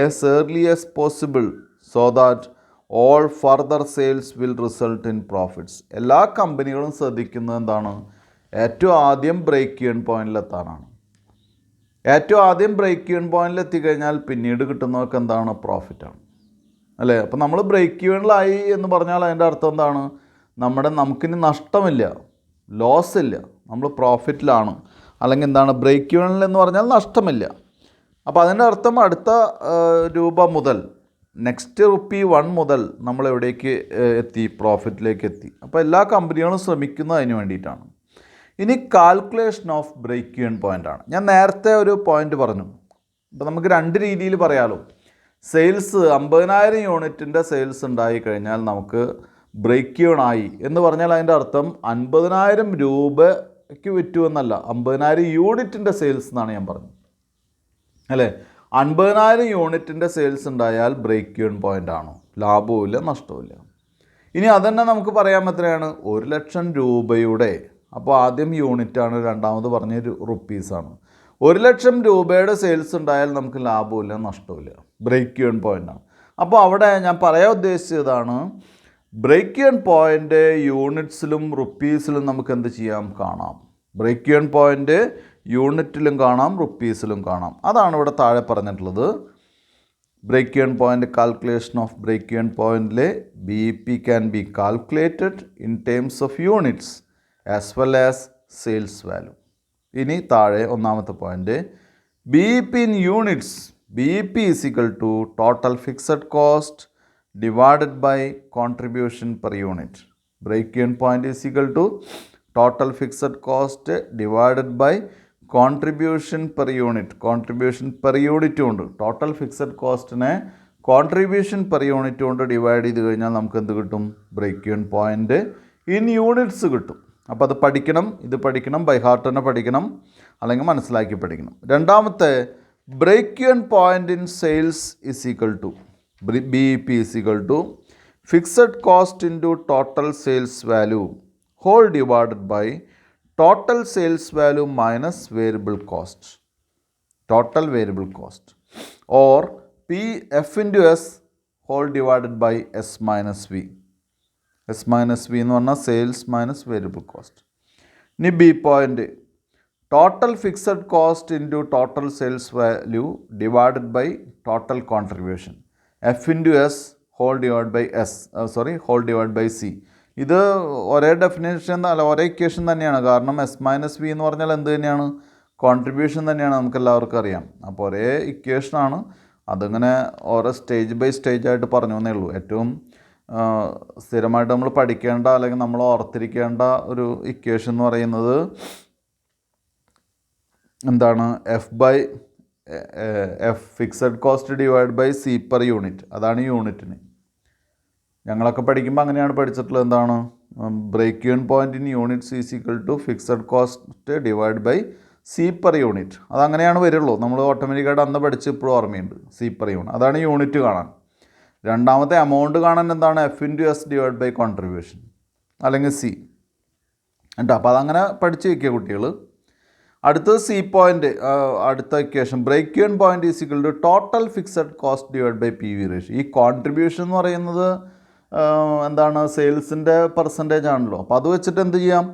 as early as possible so that all further sales will result in profits. എല്ലാ കമ്പനികളും ശ്രദ്ധിക്കുന്നത് എന്താണ്, ഏറ്റവും ആദ്യം ബ്രേക്ക് ഈവൻ പോയിന്റിലെത്താനാണ്. ഏറ്റവും ആദ്യം ബ്രേക്ക് ഈവൻ പോയിന്റിൽ എത്തിക്കഴിഞ്ഞാൽ പിന്നീട് കിട്ടുന്നതൊക്കെ എന്താണ്, പ്രോഫിറ്റാണ് അല്ലേ. അപ്പോൾ നമ്മൾ ബ്രേക്ക് ഈവനിലായി എന്ന് പറഞ്ഞാൽ അതിൻ്റെ അർത്ഥം എന്താണ്, നമുക്കിനി നഷ്ടമില്ല, ലോസ് ഇല്ല, നമ്മൾ പ്രോഫിറ്റിലാണ്. അല്ലെങ്കിൽ എന്താണ് ബ്രേക്ക് ഈവനിൽ എന്ന് പറഞ്ഞാൽ നഷ്ടമില്ല. അപ്പോൾ അതിൻ്റെ അർത്ഥം അടുത്ത രൂപ മുതൽ, നെക്സ്റ്റ് ₹1 മുതൽ നമ്മൾ എവിടേക്ക് എത്തി, പ്രോഫിറ്റിലേക്ക് എത്തി. അപ്പോൾ എല്ലാ കമ്പനികളും ശ്രമിക്കുന്നത് അതിന് വേണ്ടിയിട്ടാണ്. ഇനി calculation of break even point ആണ്. ഞാൻ നേരത്തെ ഒരു പോയിൻ്റ് പറഞ്ഞു. അപ്പോൾ നമുക്ക് രണ്ട് രീതിയിൽ പറയാമല്ലോ. സെയിൽസ് 50,000 യൂണിറ്റിൻ്റെ സെയിൽസ് ഉണ്ടായി കഴിഞ്ഞാൽ നമുക്ക് ബ്രേക്ക് ഈവൻ ആയി എന്ന് പറഞ്ഞാൽ അതിൻ്റെ അർത്ഥം 50,000 രൂപയ്ക്ക് വിറ്റു എന്നല്ല, 50,000 യൂണിറ്റിൻ്റെ സെയിൽസ് എന്നാണ് ഞാൻ പറഞ്ഞത് അല്ലേ. 50,000 യൂണിറ്റിൻ്റെ സെയിൽസ് ഉണ്ടായാൽ ബ്രേക്ക് ഈവൻ പോയിൻ്റ് ആണോ, ലാഭവും ഇല്ല നഷ്ടവും ഇല്ല. ഇനി അതന്നെ നമുക്ക് പറയാൻ എത്രയാണ്, 1,00,000 രൂപയുടെ, അപ്പോൾ ആദ്യം യൂണിറ്റാണ്, രണ്ടാമത് പറഞ്ഞ റുപ്പീസാണ്. 1,00,000 രൂപയുടെ സെയിൽസ് ഉണ്ടായാൽ നമുക്ക് ലാഭമില്ല നഷ്ടമില്ല, ബ്രേക്ക് ഈവൻ പോയിൻ്റാണ്. അപ്പോൾ അവിടെ ഞാൻ പറയാൻ ഉദ്ദേശിച്ചതാണ്, ബ്രേക്ക് ഈവൻ പോയിൻ്റ് യൂണിറ്റ്സിലും റുപ്പീസിലും നമുക്ക് എന്ത് ചെയ്യാം, കാണാം. ബ്രേക്ക് ഈവൻ പോയിൻ്റ് യൂണിറ്റിലും കാണാം, റുപ്പീസിലും കാണാം. അതാണ് ഇവിടെ താഴെ പറഞ്ഞിട്ടുള്ളത്. Break even point, calculation of break even പോയിൻറ്റിലെ BEP can be calculated in terms of units as well as sales value. ഇനി താഴെ ഒന്നാമത്തെ point, BEP in units. BEP is equal to total fixed cost divided by contribution per unit. Break even point is equal to total fixed cost divided by contribution per unit. Contribution per യൂണിറ്റും ഉണ്ട്. ടോട്ടൽ ഫിക്സഡ് കോസ്റ്റിനെ കോൺട്രിബ്യൂഷൻ പെർ യൂണിറ്റ് കൊണ്ട് ഡിവൈഡ് ചെയ്ത് കഴിഞ്ഞാൽ നമുക്ക് എന്ത് കിട്ടും, break even point in units കിട്ടും. അപ്പോൾ അത് പഠിക്കണം, ഇത് പഠിക്കണം, ബൈ ഹാർട്ട് തന്നെ പഠിക്കണം, അല്ലെങ്കിൽ മനസ്സിലാക്കി പഠിക്കണം. രണ്ടാമത്തെ, break even point in sales is equal to BEP is equal to fixed cost into total sales value whole divided by total sales value minus variable cost, total variable cost, or F into S whole divided by S minus V. S minus V എന്ന് പറഞ്ഞാൽ സെയിൽസ് മൈനസ് വേരിയബിൾ കോസ്റ്റ്. ഇനി B point, total fixed cost into total sales value divided by total contribution. F into S whole divided by whole divided by C. ഇത് ഒരേ ഡെഫിനേഷൻ അല്ല, ഒരേ ഇക്വേഷൻ തന്നെയാണ്. കാരണം S minus V എന്ന് പറഞ്ഞാൽ എന്ത് തന്നെയാണ്, കോൺട്രിബ്യൂഷൻ തന്നെയാണ്, നമുക്ക് എല്ലാവർക്കും അറിയാം. അപ്പോൾ ഒരേ ഇക്വേഷനാണ്, അതിങ്ങനെ ഓരോ സ്റ്റേജ് ബൈ സ്റ്റേജ് ആയിട്ട് പറഞ്ഞു എന്നേ ഉള്ളൂ. ഏറ്റവും സ്ഥിരമായിട്ട് നമ്മൾ പഠിക്കേണ്ട അല്ലെങ്കിൽ നമ്മൾ ഓർത്തിരിക്കേണ്ട ഒരു ഇക്വേഷൻ എന്ന് പറയുന്നത് എന്താണ്? F fixed cost divide by C per unit. അതാണ് യൂണിറ്റിന്. ഞങ്ങളൊക്കെ പഠിക്കുമ്പോൾ അങ്ങനെയാണ് പഠിച്ചിട്ടുള്ളത്. എന്താണ്? Break even point in units is equal to fixed cost divide by C per unit. അതങ്ങനെയാണ് വരുള്ളൂ. നമ്മൾ ഓട്ടോമാറ്റിക്കായിട്ട് അന്ന് പഠിച്ച് ഇപ്പോഴും ഓർമ്മയുണ്ട്. സി പെർ യൂണിറ്റ്, അതാണ് യൂണിറ്റ് കാണാൻ. രണ്ടാമത്തെ എമൗണ്ട് കാണാൻ എന്താണ്? F into S divide by contribution അല്ലെങ്കിൽ സി കേട്ടോ. അപ്പോൾ അതങ്ങനെ പഠിച്ച് വയ്ക്കുക കുട്ടികൾ. അടുത്തത് സി പോയിൻ്റ്. അടുത്ത equation break even point is equal to total fixed cost divide by P V ratio. ഈ കോൺട്രിബ്യൂഷൻ എന്ന് പറയുന്നത് എന്താണ്? സെയിൽസിൻ്റെ പെർസെൻറ്റേജ് ആണല്ലോ. അപ്പോൾ അത് വെച്ചിട്ട് എന്ത് ചെയ്യാം?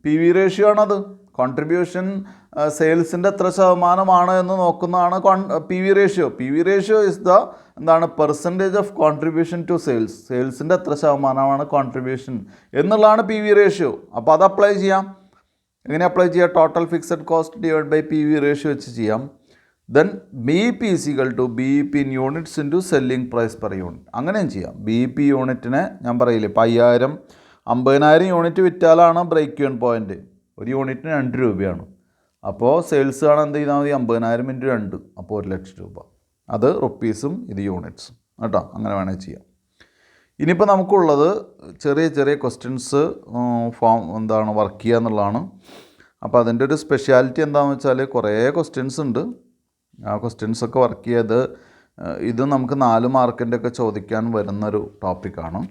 പി വി റേഷ്യോ ആണത്. കോൺട്രിബ്യൂഷൻ സെയിൽസിൻ്റെ എത്ര ശതമാനമാണ് എന്ന് നോക്കുന്നതാണ് P V ratio. P V ratio is the എന്താണ്? Percentage of contribution to sales. സെയിൽസിൻ്റെ എത്ര ശതമാനമാണ് കോൺട്രിബ്യൂഷൻ എന്നുള്ളതാണ് പി വി റേഷ്യോ. അപ്പോൾ അത് അപ്ലൈ ചെയ്യാം. എങ്ങനെ അപ്ലൈ ചെയ്യാം? Total fixed cost divide by P V ratio വെച്ച് ചെയ്യാം. Then B P is equal to B P in units into selling price per unit. അങ്ങനെയും ചെയ്യാം. ബി പി യൂണിറ്റിനെ ഞാൻ പറയില്ലേ, ഇപ്പോൾ 50,000 യൂണിറ്റ് വിറ്റാലാണ് ബ്രേക്ക് ഈവൻ പോയിൻറ്റ്. ഒരു യൂണിറ്റിന് 2 രൂപയാണ്. അപ്പോൾ സെയിൽസ് കാണാൻ എന്ത് ചെയ്താൽ മതി? 50,000 ഇൻറ്റു 2, അപ്പോൾ 1,00,000 രൂപ. അത് റുപ്പീസും ഇത് യൂണിറ്റ്സും കേട്ടോ. അങ്ങനെ വേണമെങ്കിൽ ചെയ്യാം. ഇനിയിപ്പോൾ നമുക്കുള്ളത് ചെറിയ ചെറിയ ക്വസ്റ്റ്യൻസ് വർക്ക് ചെയ്യുക എന്നുള്ളതാണ്. അപ്പോൾ അതിൻ്റെ ഒരു സ്പെഷ്യാലിറ്റി എന്താണെന്ന് വെച്ചാൽ കുറേ ക്വസ്റ്റ്യൻസ് ഉണ്ട്. ആ ക്വസ്റ്റ്യൻസൊക്കെ വർക്ക് ചെയ്ത് ഇത് നമുക്ക് 4 മാർക്കിൻ്റെ ഒക്കെ ചോദിക്കാൻ വരുന്നൊരു ടോപ്പിക്കാണ്.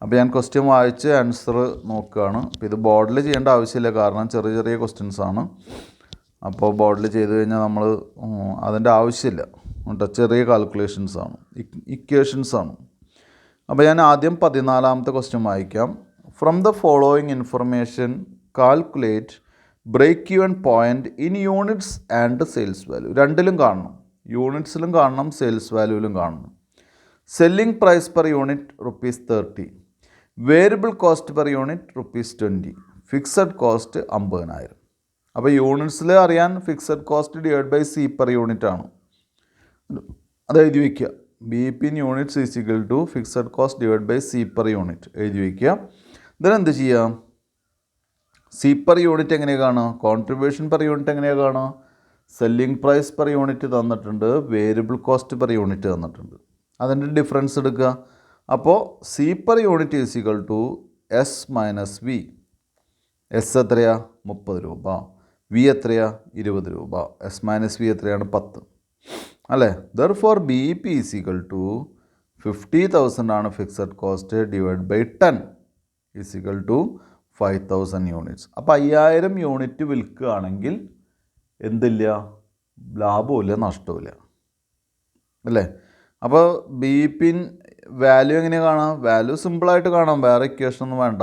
അപ്പോൾ ഞാൻ ക്വസ്റ്റ്യൻ വായിച്ച് ആൻസർ നോക്കുകയാണ്. അപ്പോൾ ഇത് ബോർഡിൽ ചെയ്യേണ്ട ആവശ്യമില്ല, കാരണം ചെറിയ ചെറിയ ക്വസ്റ്റ്യൻസ് ആണ്. അപ്പോൾ ബോർഡിൽ ചെയ്ത് കഴിഞ്ഞാൽ നമ്മൾ അതിൻ്റെ ആവശ്യമില്ല കേട്ടോ. ചെറിയ കാൽക്കുലേഷൻസ് ആണ്, ഇക്വേഷൻസ് ആണ്. അപ്പോൾ ഞാൻ ആദ്യം 14ാമത്തെ ക്വസ്റ്റ്യൻ വായിക്കാം. From the following information calculate break even point in units and sales value. രണ്ടിലും കാണണം, യൂണിറ്റ്സിലും കാണണം, സെയിൽസ് വാല്യൂവിലും കാണണം. Selling price per unit ₹30, variable cost per unit ₹20, fixed cost 50,000. അപ്പോൾ യൂണിറ്റ്സിൽ അറിയാൻ fixed cost divide by C per unit ആണ്. അത് എഴുതി വയ്ക്കുക. B P in units is equal to fixed cost divide by C per unit എഴുതി വയ്ക്കുക. ഇതിനെന്ത് ചെയ്യാം? സി പെർ യൂണിറ്റ് എങ്ങനെയാണ് കാണുക? കോൺട്രിബ്യൂഷൻ പെർ യൂണിറ്റ് എങ്ങനെയാണ് കാണുക? സെല്ലിംഗ് പ്രൈസ് പെർ യൂണിറ്റ് തന്നിട്ടുണ്ട്, വേരിയബിൾ കോസ്റ്റ് പെർ യൂണിറ്റ് തന്നിട്ടുണ്ട്. അതിൻ്റെ ഡിഫറൻസ് എടുക്കുക. അപ്പോൾ C per unit is equal to S minus V. S എത്രയാ? 30 രൂപ. വി എത്രയാ? 20 രൂപ. എസ് മൈനസ് വി എത്രയാണ്? 10 അല്ലേ? Therefore B P is equal to 50,000 ആണ് fixed cost divide by 10 is equal to 5,000 units. അപ്പോൾ 5,000 യൂണിറ്റ് വിൽക്കുകയാണെങ്കിൽ എന്തില്ല? ലാഭമില്ല, നഷ്ടമില്ല അല്ലേ? അപ്പോൾ ബി പിൻ വാല്യൂ എങ്ങനെയാണ് കാണാം? വാല്യൂ സിമ്പിളായിട്ട് കാണാം, വേറെ ഇക്വേഷൻ ഒന്നും വേണ്ട.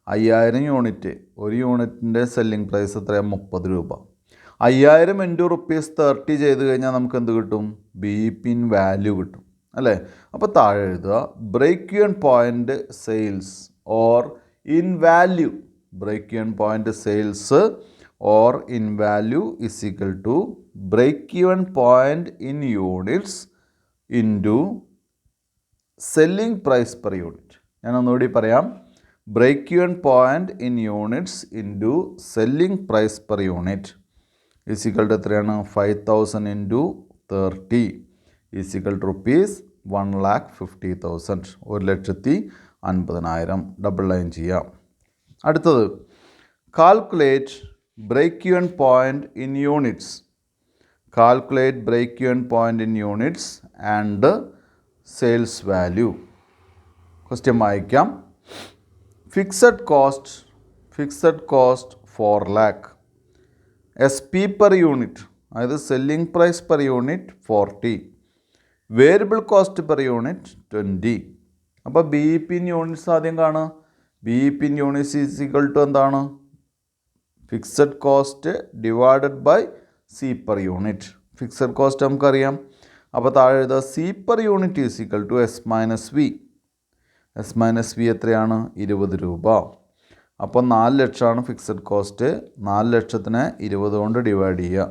5,000 യൂണിറ്റ്, ഒരു യൂണിറ്റിൻ്റെ സെല്ലിംഗ് പ്രൈസ് എത്രയാണ്? 30 രൂപ. 5,000 ഇൻറ്റു ₹30 ചെയ്ത് കഴിഞ്ഞാൽ നമുക്ക് എന്ത് കിട്ടും? ബി പിൻ വാല്യൂ കിട്ടും അല്ലേ? അപ്പോൾ താഴെ എഴുതുക break even point sales or in value. Break even point sales or in value is equal to break even point in units into selling price per unit. ഞാൻ ഒന്നുകൂടി പറയാം. Break even point in units into selling price per unit is equal to എത്രയാണ്? 5,000 into 30 is equal to ₹1,50,000. 1,50,000. Double line ചെയ്യാം. അടുത്തത് calculate break even point in units. Calculate break even point in units and sales value. Question വായിക്കാം. Fixed cost 4 lakh. S P per unit, അതായത് selling price per unit 40, variable cost per unit 20. അപ്പോൾ ബി പി ഇൻ യൂണിറ്റ്സ് ആദ്യം കാണുക. B P in units is equal to എന്താണ്? Fixed cost divided by C per unit. Fixed cost നമുക്കറിയാം. അപ്പോൾ താഴെ എഴുതുക C per unit is equal to S minus V. S minus V എത്രയാണ്? 20 രൂപ. അപ്പോൾ 4 ലക്ഷമാണ് ഫിക്സഡ് കോസ്റ്റ്. 4 ലക്ഷത്തിനെ 20 കൊണ്ട് ഡിവൈഡ് ചെയ്യുക.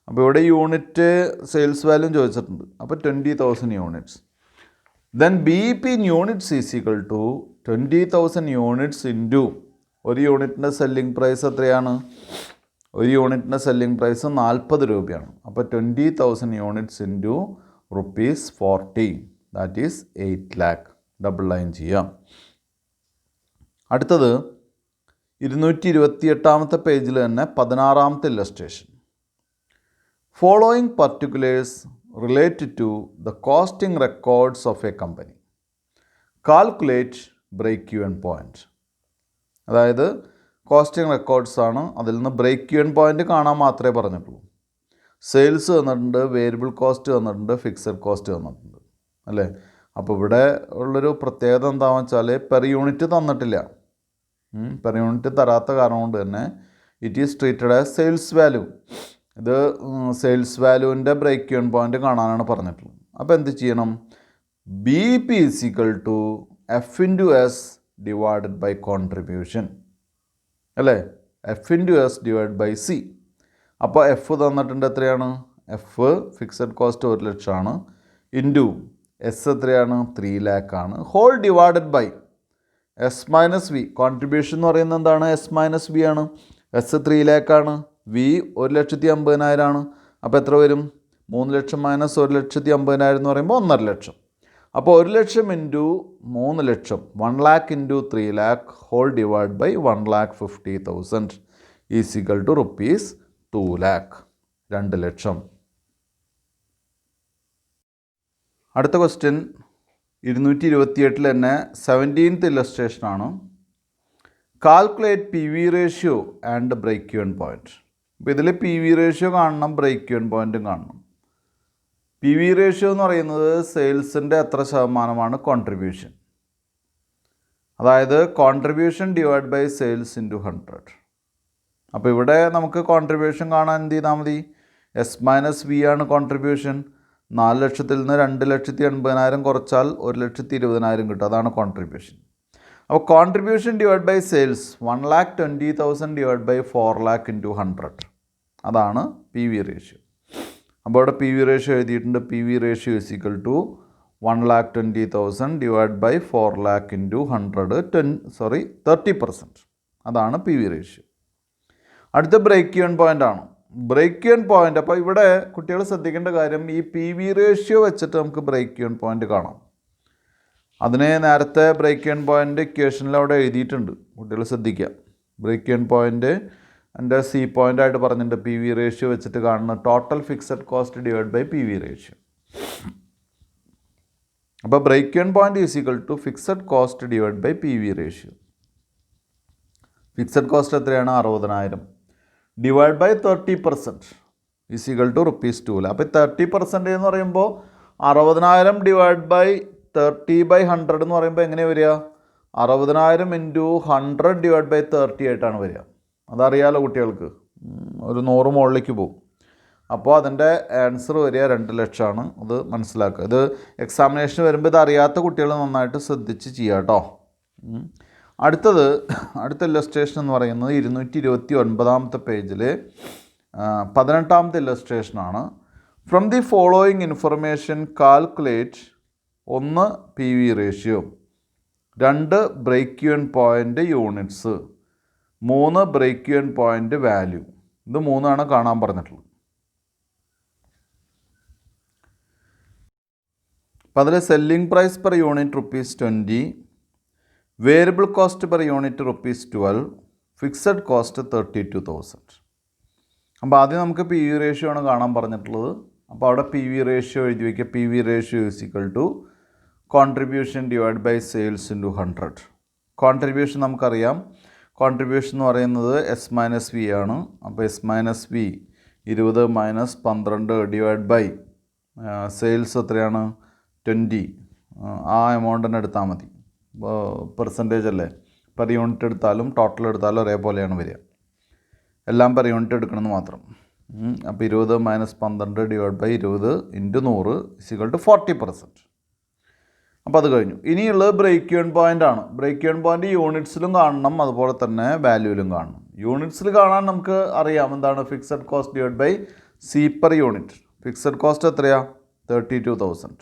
അപ്പോൾ ഇവിടെ യൂണിറ്റ് സെയിൽസ് വാല്യൂ ചോദിച്ചിട്ടുണ്ട്. അപ്പോൾ 20,000 units. Then BEP in units is equal to 20,000 units into ഒരു യൂണിറ്റിൻ്റെ സെല്ലിംഗ് പ്രൈസ് എത്രയാണ്? ഒരു യൂണിറ്റിൻ്റെ സെല്ലിംഗ് പ്രൈസ് 40 രൂപയാണ്. അപ്പോൾ 20,000 units into ₹40, that is 8 lakh. Double line ചെയ്യാം. അടുത്തത് 228-ാമത്തെ പേജിൽ തന്നെ 16-ാമത്തെ illustration. Following particulars related to the costing records of a company. Calculate break even point. അതായത് കോസ്റ്റിംഗ് റെക്കോർഡ്സ് ആണ്. അതിൽ നിന്ന് ബ്രേക്ക് ഈവൻ പോയിൻറ്റ് കാണാൻ മാത്രമേ പറഞ്ഞിട്ടുള്ളൂ. സെയിൽസ് തന്നിട്ടുണ്ട്, വേരിയബിൾ കോസ്റ്റ് തന്നിട്ടുണ്ട്, ഫിക്സഡ് കോസ്റ്റ് തന്നിട്ടുണ്ട് അല്ലേ. അപ്പോൾ ഇവിടെ ഉള്ളൊരു പ്രത്യേകത എന്താണെന്ന് വെച്ചാൽ പെർ യൂണിറ്റ് തന്നിട്ടില്ല. പെർ യൂണിറ്റ് തരാത്ത കാരണം കൊണ്ട് തന്നെ it is treated as sales value. ഇത് സെയിൽസ് വാല്യൂവിൻ്റെ ബ്രേക്ക് ഈവൻ പോയിൻറ്റ് കാണാനാണ് പറഞ്ഞിട്ടുള്ളത്. അപ്പോൾ എന്ത് ചെയ്യണം? BEP is equal to F into S divided by contribution അല്ലേ. F into S divide by C. അപ്പോൾ എഫ് തന്നിട്ടുണ്ട് എത്രയാണ്? എഫ് ഫിക്സഡ് കോസ്റ്റ് 1 ലക്ഷമാണ്. ഇൻറ്റു എസ് എത്രയാണ്? 3 lakh ആണ്. Whole divided by S minus V. Contribution എന്ന് പറയുന്നത് എന്താണ്? എസ് മൈനസ് വി ആണ്. എസ് 3 lakh ആണ്. വി 1,50,000 ആണ്. അപ്പോൾ എത്ര വരും? 3 ലക്ഷം മൈനസ് 1,50,000 എന്ന് പറയുമ്പോൾ 1.5 ലക്ഷം. അപ്പോൾ 1 ലക്ഷം ഇൻറ്റു 3 ലക്ഷം 1 lakh into 3 lakh whole divide by 1,50,000 is equal to ₹2 lakh. 2 ലക്ഷം. അടുത്ത ക്വസ്റ്റ്യൻ 228 തന്നെ 17th ഇല്ലസ്ട്രേഷനാണ്. Calculate PV ratio and break even point. അപ്പോൾ ഇതിൽ PV റേഷ്യോ കാണണം, ബ്രേക്ക് ഈവൻ പോയിൻറ്റും കാണണം. PV റേഷ്യോ എന്ന് പറയുന്നത് സെയിൽസിൻ്റെ എത്ര ശതമാനമാണ് കോൺട്രിബ്യൂഷൻ. അതായത് contribution divide by sales into 100. അപ്പോൾ ഇവിടെ നമുക്ക് കോൺട്രിബ്യൂഷൻ കാണാൻ എന്ത് ചെയ്താൽ മതി? എസ് മൈനസ് വി ആണ് കോൺട്രിബ്യൂഷൻ. 4 ലക്ഷത്തിൽ നിന്ന് 2,80,000 കുറച്ചാൽ 1,20,000 കിട്ടും. അതാണ് കോൺട്രിബ്യൂഷൻ. അപ്പോൾ contribution divide by sales 1,20,000 divide by 4 lakh into 100. അതാണ് PV റേഷ്യോ. അപ്പോൾ ഇവിടെ PV റേഷ്യോ എഴുതിയിട്ടുണ്ട്. PV ratio is equal to 1,20,000 divide by 4 lakh into 100 30%. അതാണ് PV റേഷ്യോ. അടുത്ത ബ്രേക്ക് ഈവൻ പോയിൻ്റ് ആണ്. ബ്രേക്ക് ഈവൻ പോയിൻ്റ്, അപ്പോൾ ഇവിടെ കുട്ടികൾ ശ്രദ്ധിക്കേണ്ട കാര്യം ഈ PV റേഷ്യോ വെച്ചിട്ട് നമുക്ക് ബ്രേക്ക് ഈവൻ പോയിൻ്റ് കാണാം. അതിനെ നേരത്തെ ബ്രേക്ക് ഈവൻ പോയിൻ്റ് ഇക്വേഷനിൽ അവിടെ എഴുതിയിട്ടുണ്ട്. കുട്ടികൾ ശ്രദ്ധിക്കുക. ബ്രേക്ക് ഈവൻ പോയിൻ്റ് എൻ്റെ C പോയിൻ്റ് ആയിട്ട് പറഞ്ഞിട്ടുണ്ട്. PV റേഷ്യോ വെച്ചിട്ട് കാണുന്ന total fixed cost divide by PV ratio. അപ്പോൾ break even point is equal to fixed cost divide by PV ratio. Fixed cost എത്രയാണ്? 60,000 divide by 30% is equal to ₹2 lakh. അപ്പോൾ 30% എന്ന് പറയുമ്പോൾ 60,000 ഡിവൈഡ് ബൈ 30/100 എന്ന് പറയുമ്പോൾ എങ്ങനെ വരിക? 60,000 ഇൻറ്റു 100 ഡിവൈഡ് ബൈ 30 ആയിട്ടാണ് വരിക. അതറിയാലോ കുട്ടികൾക്ക്. ഒരു 100 മുകളിലേക്ക് പോകും. അപ്പോൾ അതിൻ്റെ ആൻസർ വരിക 2 ലക്ഷമാണ്. അത് മനസ്സിലാക്കുക. ഇത് എക്സാമിനേഷൻ വരുമ്പോൾ ഇത് അറിയാത്ത കുട്ടികൾ നന്നായിട്ട് ശ്രദ്ധിച്ച് ചെയ്യുക കേട്ടോ. അടുത്ത ഇല്ലസ്ട്രേഷൻ എന്ന് പറയുന്നത് 229ാമത്തെ പേജിൽ 18ാമത്തെ ഇല്ലസ്ട്രേഷനാണ്. From the following information calculate 1 PV ratio, 2 break even point units, 3 break even point value. ഇത് 3 കാണാൻ പറഞ്ഞിട്ടുള്ളത്. അപ്പോൾ അതിൽ selling price per unit ₹20, variable cost per unit ₹12, fixed cost 32,000. അപ്പോൾ ആദ്യം നമുക്ക് PV റേഷ്യോ ആണ് കാണാൻ പറഞ്ഞിട്ടുള്ളത്. അപ്പോൾ അവിടെ PV റേഷ്യോ എഴുതി വയ്ക്കുക. PV ratio is equal to contribution divide by sales into 100. Contribution നമുക്കറിയാം. കോൺട്രിബ്യൂഷൻ എന്ന് പറയുന്നത് എസ് മൈനസ് വി ആണ്. അപ്പോൾ S minus V 20 minus 12 divide by sales എത്രയാണ്? 20. ആ എമൗണ്ട് തന്നെ എടുത്താൽ മതി. പെർസെൻറ്റേജ് അല്ലേ. പെർ യൂണിറ്റ് എടുത്താലും ടോട്ടൽ എടുത്താലും ഒരേപോലെയാണ് വരിക. എല്ലാം പെർ യൂണിറ്റ് എടുക്കണമെന്ന് മാത്രം. അപ്പോൾ 20 minus 12 divide by 20 into 100 equal to 40%. അപ്പോൾ അത് കഴിഞ്ഞു. ഇനിയുള്ളത് ബ്രേക്ക് ഈവൻ പോയിൻ്റ് ആണ്. ബ്രേക്ക് ഈവൻ പോയിൻ്റ് യൂണിറ്റ്സിലും കാണണം, അതുപോലെ തന്നെ വാല്യൂവിലും കാണണം. യൂണിറ്റ്സിൽ കാണാൻ നമുക്ക് അറിയാം എന്താണ് fixed cost divide by C per unit. Fixed cost എത്രയാണ്? 32,000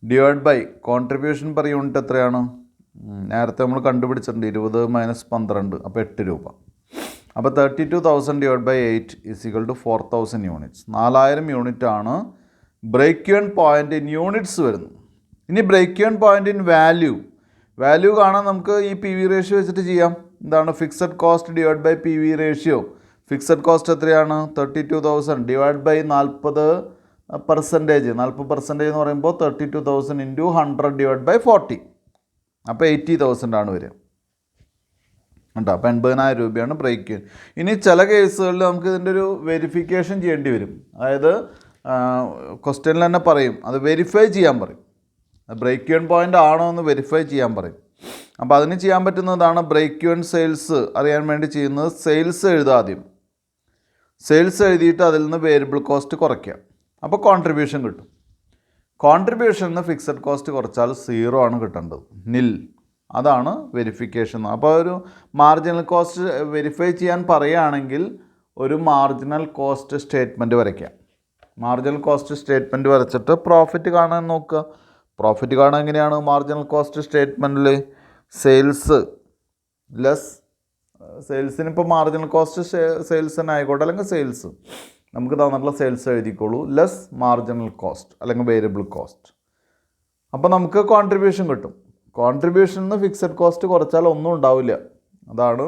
divide by contribution per unit എത്രയാണ്? നേരത്തെ നമ്മൾ കണ്ടുപിടിച്ചിട്ടുണ്ട് 20 മൈനസ് 12, അപ്പോൾ 8 രൂപ. അപ്പോൾ 32,000 divide by 8 is equal to 4,000 units. 4000 unit ആണ് break even point in units വരുന്നു. ഇനി break even point in value കാണാൻ നമുക്ക് ഈ പി വി റേഷ്യോ വെച്ചിട്ട് ചെയ്യാം. എന്താണ് fixed cost divide by P V ratio. Fixed cost എത്രയാണ്? 32,000 ഡിവൈഡ് ബൈ 40%. 40% എന്ന് പറയുമ്പോൾ 32,000 ഇൻറ്റു 100 ഡിവൈഡ് ബൈ 40, അപ്പോൾ 80,000 ആണ് വരിക കേട്ടോ. അപ്പോൾ 80,000 രൂപയാണ് ബ്രേക്ക് ഈവൻ. ഇനി ചില കേസുകളിൽ നമുക്ക് ഇതിൻ്റെ ഒരു വെരിഫിക്കേഷൻ ചെയ്യേണ്ടി വരും. അതായത് ക്വസ്റ്റ്യനിൽ തന്നെ പറയും, അത് വെരിഫൈ ചെയ്യാൻ പറയും. ബ്രേക്ക് ഈവൻ പോയിൻ്റ് ആണോ എന്ന് വെരിഫൈ ചെയ്യാൻ പറയും. അപ്പോൾ അതിന് ചെയ്യാൻ പറ്റുന്നതാണ് ബ്രേക്ക് ഈവൻ സെയിൽസ് അറിയാൻ വേണ്ടി ചെയ്യുന്നത്. സെയിൽസ് എഴുതുക ആദ്യം. സെയിൽസ് എഴുതിയിട്ട് അതിൽ നിന്ന് വേരിയബിൾ കോസ്റ്റ് കുറയ്ക്കുക, അപ്പോൾ കോൺട്രിബ്യൂഷൻ കിട്ടും. കോൺട്രിബ്യൂഷനിൽ നിന്ന് ഫിക്സഡ് കോസ്റ്റ് കുറച്ചാൽ 0 ആണ് കിട്ടേണ്ടത്, നിൽ. അതാണ് വെരിഫിക്കേഷൻ. അപ്പോൾ ഒരു മാർജിനൽ കോസ്റ്റ് വെരിഫൈ ചെയ്യാൻ പറയുകയാണെങ്കിൽ ഒരു മാർജിനൽ കോസ്റ്റ് സ്റ്റേറ്റ്മെൻറ്റ് വരയ്ക്കാം. മാർജിനൽ കോസ്റ്റ് സ്റ്റേറ്റ്മെൻറ്റ് വരച്ചിട്ട് പ്രോഫിറ്റ് കാണാൻ നോക്കുക. പ്രോഫിറ്റ് കാണാൻ എങ്ങനെയാണ്? മാർജിനൽ കോസ്റ്റ് സ്റ്റേറ്റ്മെൻറ്റിൽ സെയിൽസ് ലെസ്, സെയിൽസിന് ഇപ്പോൾ മാർജിനൽ കോസ്റ്റ് സെയിൽസ് തന്നെ ആയിക്കോട്ടെ, അല്ലെങ്കിൽ സെയിൽസ് നമുക്ക് തന്നിട്ടുള്ള സെയിൽസ് എഴുതിക്കോളൂ, ലെസ് മാർജിനൽ കോസ്റ്റ് അല്ലെങ്കിൽ വേരിയബിൾ കോസ്റ്റ്. അപ്പോൾ നമുക്ക് കോൺട്രിബ്യൂഷൻ കിട്ടും. കോൺട്രിബ്യൂഷനിൽ നിന്ന് ഫിക്സഡ് കോസ്റ്റ് കുറച്ചാൽ ഒന്നും ഉണ്ടാവില്ല. അതാണ്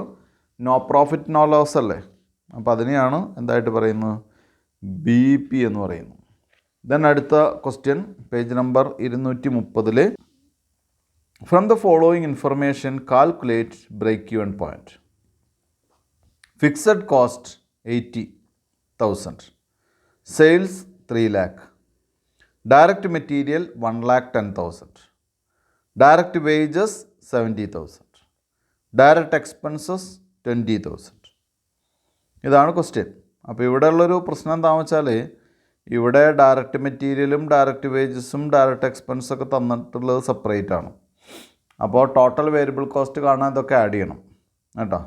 നോ പ്രോഫിറ്റ് നോ ലോസ് അല്ലേ. അപ്പോൾ അതിനെയാണ് എന്തായിട്ട് പറയുന്നത്? BP എന്ന് പറയുന്നു. ദെൻ അടുത്ത question page number 230. From the following information calculate break even point. Fixed cost 80,000, sales 3 lakh, direct material 1,10,000, direct wages 70,000, direct expenses 20,000. ഇതാണ് ക്വസ്റ്റ്യൻ. അപ്പോൾ ഇവിടെ ഉള്ളൊരു പ്രശ്നം എന്താണെന്ന് വെച്ചാൽ ഇവിടെ ഡയറക്റ്റ് മെറ്റീരിയലും ഡയറക്റ്റ് വേജസും ഡയറക്റ്റ് എക്സ്പെൻസൊക്കെ തന്നിട്ടുള്ളത് സെപ്പറേറ്റ് ആണ്. അപ്പോൾ ടോട്ടൽ വേരിയബിൾ കോസ്റ്റ് കാണാൻ ഇതൊക്കെ ആഡ് ചെയ്യണം കേട്ടോ.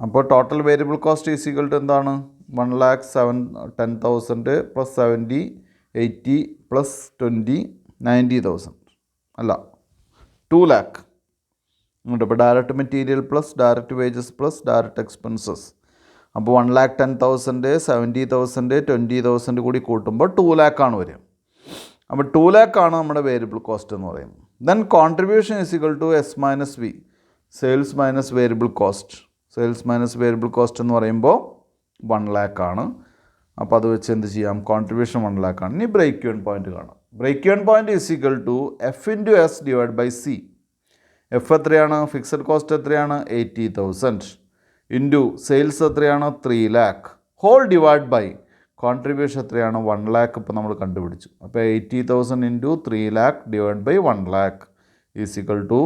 അപ്പോൾ total variable cost is equal to എന്താണ്? 1,10,000 പ്ലസ് 70, 80 പ്ലസ് 20, 90,000 അല്ല 2 lakh. അപ്പോൾ direct material plus direct wages plus direct expenses. അപ്പോൾ 1,10,000, 70,000, 20,000 കൂടി കൂട്ടുമ്പോൾ 2 lakh ആണ് വരിക. അപ്പോൾ 2 lakh ആണ് നമ്മുടെ വേരിയബിൾ കോസ്റ്റ് എന്ന് പറയുന്നത്. Then contribution is equal to S minus V, sales minus variable cost. Sales minus variable cost എന്ന് പറയുമ്പോൾ 1 lakh ആണ്. അപ്പോൾ അത് വെച്ച് എന്ത് ചെയ്യാം? കോൺട്രിബ്യൂഷൻ 1 lakh ആണ്. ഇനി ബ്രേക്ക് ഈവൻ പോയിൻറ്റ് കാണാം. Break even point is equal to F into S divide by C. F എത്രയാണ്? ഫിക്സഡ് കോസ്റ്റ് എത്രയാണ്? 80,000 ഇൻറ്റു സെയിൽസ് എത്രയാണ്? 3 lakh whole divide by contribution എത്രയാണ്? 1 lakh. ഇപ്പോൾ നമ്മൾ കണ്ടുപിടിച്ചു. അപ്പോൾ 80,000 into 3 lakh divide by 1 lakh is equal to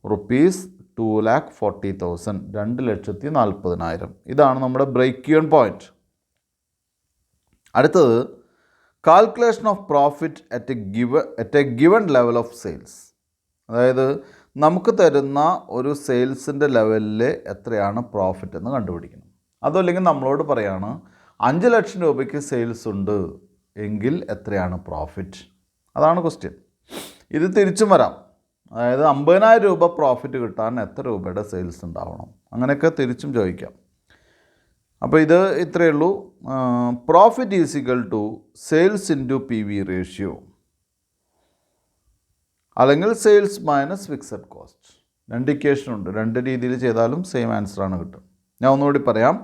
rupees 2,40,000, 2,40,000. ഇതാണ് നമ്മുടെ ബ്രേക്ക് ഈവൻ പോയിൻറ്റ്. അടുത്തത് calculation of profit at a given level of sales. അതായത് നമുക്ക് തരുന്ന ഒരു സെയിൽസിൻ്റെ ലെവലിൽ എത്രയാണ് പ്രോഫിറ്റ് എന്ന് കണ്ടുപിടിക്കണം. അതല്ലെങ്കിൽ നമ്മളോട് പറയാണ് 5 ലക്ഷം രൂപയ്ക്ക് സെയിൽസ് ഉണ്ട് എങ്കിൽ എത്രയാണ് പ്രോഫിറ്റ്? അതാണ് ക്വസ്റ്റ്യൻ. ഇത് തിരിച്ചും വരാം. അതായത് 50,000 രൂപ പ്രോഫിറ്റ് കിട്ടാൻ എത്ര രൂപയുടെ സെയിൽസ് ഉണ്ടാവണം, അങ്ങനെയൊക്കെ തിരിച്ചും ചോദിക്കാം. അപ്പോൾ ഇത് ഇത്രയേ ഉള്ളൂ. Profit is equal to sales into PV ratio, അല്ലെങ്കിൽ sales minus fixed cost. 2 equation ഉണ്ട്. 2 രീതിയിൽ ചെയ്താലും സെയിം ആൻസറാണ് കിട്ടും. ഞാൻ ഒന്നുകൂടി പറയാം.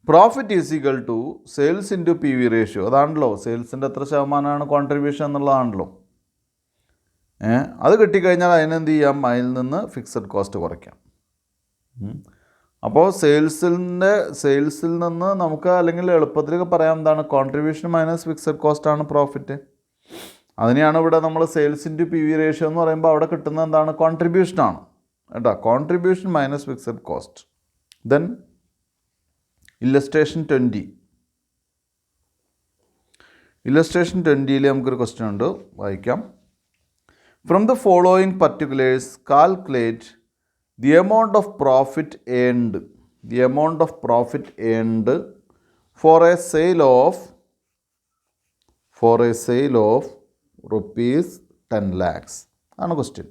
Profit is equal to sales into PV ratio. അതാണല്ലോ സെയിൽസിൻ്റെ എത്ര ശതമാനമാണ് കോൺട്രിബ്യൂഷൻ എന്നുള്ളതാണല്ലോ. അത് കിട്ടിക്കഴിഞ്ഞാൽ അതിനെന്ത് ചെയ്യാം? അതിൽ നിന്ന് ഫിക്സഡ് കോസ്റ്റ് കുറയ്ക്കാം. അപ്പോൾ സെയിൽസിൽ നിന്ന് നമുക്ക് അല്ലെങ്കിൽ എളുപ്പത്തിലൊക്കെ പറയാം എന്താണ്? കോൺട്രിബ്യൂഷൻ മൈനസ് ഫിക്സഡ് കോസ്റ്റാണ് പ്രോഫിറ്റ്. അതിനെയാണ് ഇവിടെ നമ്മൾ സെയിൽസ് ഇൻറ്റു PV റേഷ്യോ എന്ന് പറയുമ്പോൾ അവിടെ കിട്ടുന്നത് എന്താണ്? കോൺട്രിബ്യൂഷനാണ് കേട്ടോ. Contribution minus fixed cost. Then illustration 20. Illustration 20 നമുക്കൊരു ക്വസ്റ്റ്യൻ ഉണ്ട്, വായിക്കാം. From the following particulars calculate the amount of profit earned for a sale of rupees 10 lakhs ആണ് ക്വസ്റ്റ്യൻ.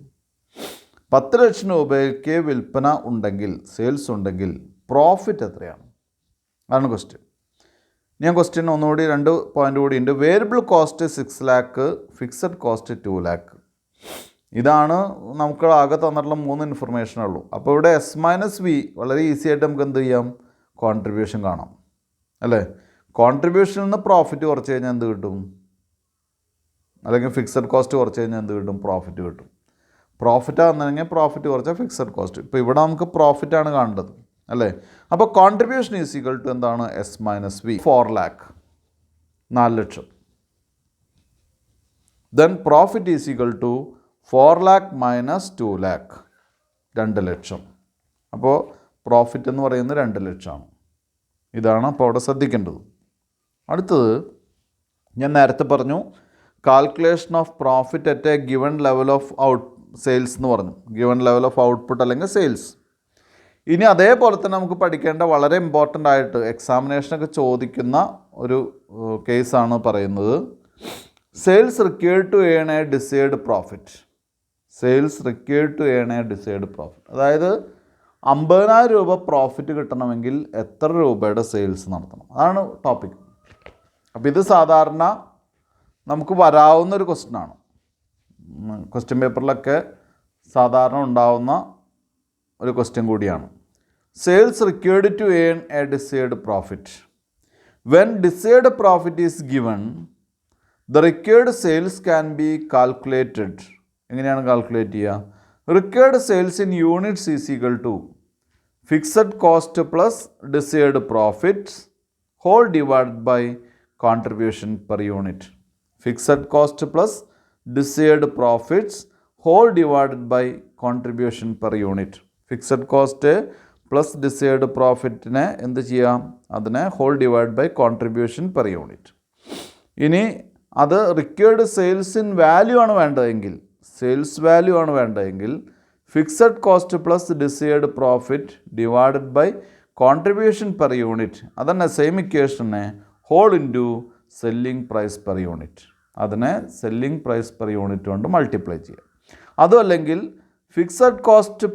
10 ലക്ഷം രൂപയ്ക്ക് വിൽപ്പന ഉണ്ടെങ്കിൽ, സെയിൽസ് ഉണ്ടെങ്കിൽ പ്രോഫിറ്റ് എത്രയാണ്? അതാണ് ക്വസ്റ്റ്യൻ. ഞാൻ ക്വസ്റ്റ്യൻ ഒന്നുകൂടി 2 പോയിൻ്റ് കൂടി ഉണ്ട്. Variable cost 6 lakh, fixed cost 2 lakh. ഇതാണ് നമുക്ക് ആകെ തന്നിട്ടുള്ള 3 ഇൻഫർമേഷനേ ഉള്ളൂ. അപ്പോൾ ഇവിടെ S-V വളരെ ഈസി ആയിട്ട് നമുക്ക് എന്ത് ചെയ്യാം? കോൺട്രിബ്യൂഷൻ കാണാം അല്ലേ? കോൺട്രിബ്യൂഷനിൽ നിന്ന് പ്രോഫിറ്റ് കുറച്ച് കഴിഞ്ഞാൽ എന്ത് കിട്ടും? അല്ലെങ്കിൽ ഫിക്സഡ് കോസ്റ്റ് കുറച്ച് കഴിഞ്ഞാൽ എന്ത് കിട്ടും? പ്രോഫിറ്റ് കിട്ടും. പ്രോഫിറ്റ് ആണെന്നുണ്ടെങ്കിൽ പ്രോഫിറ്റ് കുറച്ചാൽ ഫിക്സഡ് കോസ്റ്റ്. ഇപ്പോൾ ഇവിടെ നമുക്ക് പ്രോഫിറ്റാണ് കാണേണ്ടത് അല്ലേ? അപ്പോൾ കോൺട്രിബ്യൂഷൻ ഈസ് ഈക്വൽ ടു എന്താണ്? S-V 4 lakh 4 ലക്ഷം. Then profit is equal to 4 lakh minus 2 lakh 2 ലക്ഷം. അപ്പോൾ പ്രോഫിറ്റ് എന്ന് പറയുന്നത് 2 ലക്ഷമാണ്. ഇതാണ് അപ്പോൾ അവിടെ ശ്രദ്ധിക്കേണ്ടത്. അടുത്തത് ഞാൻ നേരത്തെ പറഞ്ഞു calculation of profit at a given level of sales എന്ന് പറഞ്ഞു. ഗിവൺ ലെവൽ ഓഫ് ഔട്ട്പുട്ട് അല്ലെങ്കിൽ സെയിൽസ്. ഇനി അതേപോലെ തന്നെ നമുക്ക് പഠിക്കേണ്ട വളരെ ഇമ്പോർട്ടൻ്റ് ആയിട്ട് എക്സാമിനേഷനൊക്കെ ചോദിക്കുന്ന ഒരു കേസാണ് പറയുന്നത് sales required to earn a desired profit. അതായത് 50,000 രൂപ പ്രോഫിറ്റ് കിട്ടണമെങ്കിൽ എത്ര രൂപയുടെ സെയിൽസ് നടത്തണം? അതാണ് ടോപ്പിക്. അപ്പോൾ ഇത് സാധാരണ നമുക്ക് വരാവുന്ന ഒരു ക്വസ്റ്റ്യനാണ്. ക്വസ്റ്റ്യൻ പേപ്പറിലൊക്കെ സാധാരണ ഉണ്ടാവുന്ന ഒരു ക്വസ്റ്റ്യൻ കൂടിയാണ്. Sales required to earn a desired profit. When desired profit is given the required sales can be calculated. എങ്ങനെയാണ് കാൽക്കുലേറ്റ് ചെയ്യുക? Required sales in units is equal to fixed cost plus desired profit whole divided by contribution per unit. Fixed cost plus desired profits whole divided by contribution per unit. Fixed cost plus desired പ്രോഫിറ്റിനെ എന്ത് ചെയ്യാം? അതിനെ whole divide by contribution per unit. ഇനി അത് റിക്വയർഡ് സെയിൽസ് ഇൻ വാല്യൂ ആണ് വേണ്ടതെങ്കിൽ, സെയിൽസ് വാല്യൂ ആണ് വേണ്ടതെങ്കിൽ fixed cost plus desired profit divided by contribution per unit. അതന്നെ സെയിം ഇക്വേഷനെ whole into selling price per unit. അതിനെ സെല്ലിംഗ് പ്രൈസ് പെർ യൂണിറ്റ് കൊണ്ട് മൾട്ടിപ്ലൈ ചെയ്യുക. അതും അല്ലെങ്കിൽ fixed cost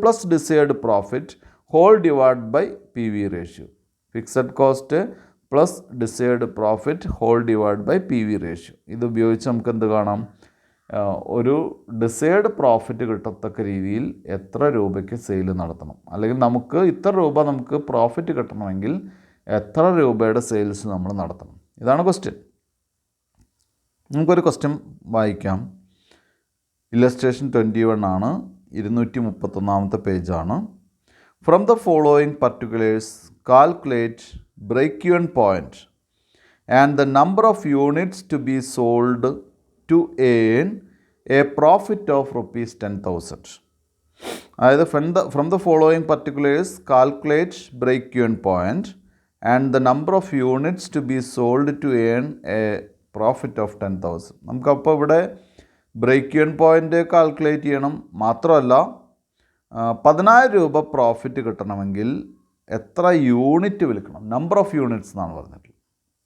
plus desired profit whole divide by PV ratio. Fixed cost plus desired profit whole divide by PV ratio. ഇത് ഉപയോഗിച്ച് നമുക്ക് എന്ത് കാണാം? ഒരു ഡിസൈർഡ് പ്രോഫിറ്റ് കിട്ടത്തക്ക രീതിയിൽ എത്ര രൂപയ്ക്ക് സെയിൽ നടത്തണം, അല്ലെങ്കിൽ നമുക്ക് ഇത്ര രൂപ നമുക്ക് പ്രോഫിറ്റ് കിട്ടണമെങ്കിൽ എത്ര രൂപയുടെ സെയിൽസ് നമ്മൾ നടത്തണം. ഇതാണ് ക്വസ്റ്റ്യൻ. നമുക്കൊരു ക്വസ്റ്റ്യൻ വായിക്കാം. ഇല്ലസ്ട്രേഷൻ 21 ആണ്, 231 പേജാണ്. From the following particulars calculate break even point and the number of units to be sold to earn a profit of ₹10,000. അതായത് from the following particulars calculate break even point and the number of units to be sold to earn a profit of 10,000. നമുക്കപ്പോൾ ഇവിടെ ബ്രേക്ക് ഈവൻ പോയിൻ്റ് കാൽക്കുലേറ്റ് ചെയ്യണം. മാത്രമല്ല 10,000 രൂപ പ്രോഫിറ്റ് കിട്ടണമെങ്കിൽ എത്ര യൂണിറ്റ് വിൽക്കണം? നമ്പർ ഓഫ് യൂണിറ്റ്സ് എന്നാണ് പറഞ്ഞിട്ടുള്ളത്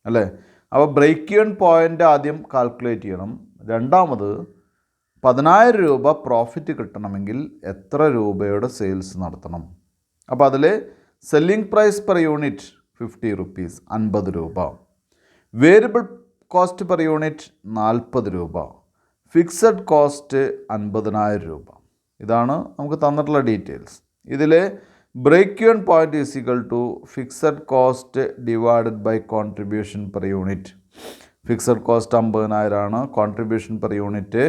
അല്ലേ? അപ്പോൾ ബ്രേക്ക് ഈവൻ പോയിൻ്റ് ആദ്യം കാൽക്കുലേറ്റ് ചെയ്യണം. രണ്ടാമത് 10,000 രൂപ പ്രോഫിറ്റ് കിട്ടണമെങ്കിൽ എത്ര രൂപയുടെ സെയിൽസ് നടത്തണം? അപ്പോൾ അതിൽ സെല്ലിംഗ് പ്രൈസ് പെർ യൂണിറ്റ് ₹50, 50 രൂപ. വേരിയബിൾ കോസ്റ്റ് പെർ യൂണിറ്റ് 40 രൂപ. ഫിക്സഡ് കോസ്റ്റ് 50,000 രൂപ. ഇതാണ് നമുക്ക് തന്നിട്ടുള്ള ഡീറ്റെയിൽസ്. ഇതിൽ break even point is equal to fixed cost divided by contribution per unit. Fixed cost 50,000 ആണ്. കോൺട്രിബ്യൂഷൻ പെർ യൂണിറ്റ്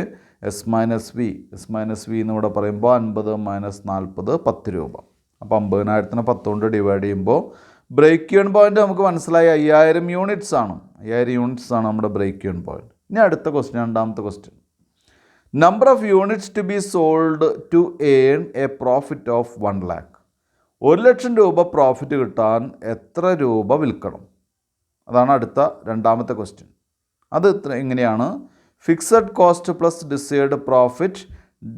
S-V എന്നിവിടെ പറയുമ്പോൾ 50 - 40 10 രൂപ. അപ്പോൾ 50,000 10 കൊണ്ട് ഡിവൈഡ് ചെയ്യുമ്പോൾ ബ്രേക്ക് ഈവൻ പോയിൻ്റ് നമുക്ക് മനസ്സിലായി 5000 യൂണിറ്റ്സ് ആണ്. 5000 യൂണിറ്റ്സ് ആണ് നമ്മുടെ ബ്രേക്ക് ഈവൻ പോയിൻ്റ്. ഇനി അടുത്ത ക്വസ്റ്റ്യൻ, രണ്ടാമത്തെ question. Number of units to be sold to earn a profit of 1 lakh. 1 ലക്ഷം രൂപ പ്രോഫിറ്റ് കിട്ടാൻ എത്ര രൂപ വിൽക്കണം? അതാണ് അടുത്ത രണ്ടാമത്തെ ക്വസ്റ്റ്യൻ. അത് എങ്ങനെയാണ്? Fixed cost plus desired profit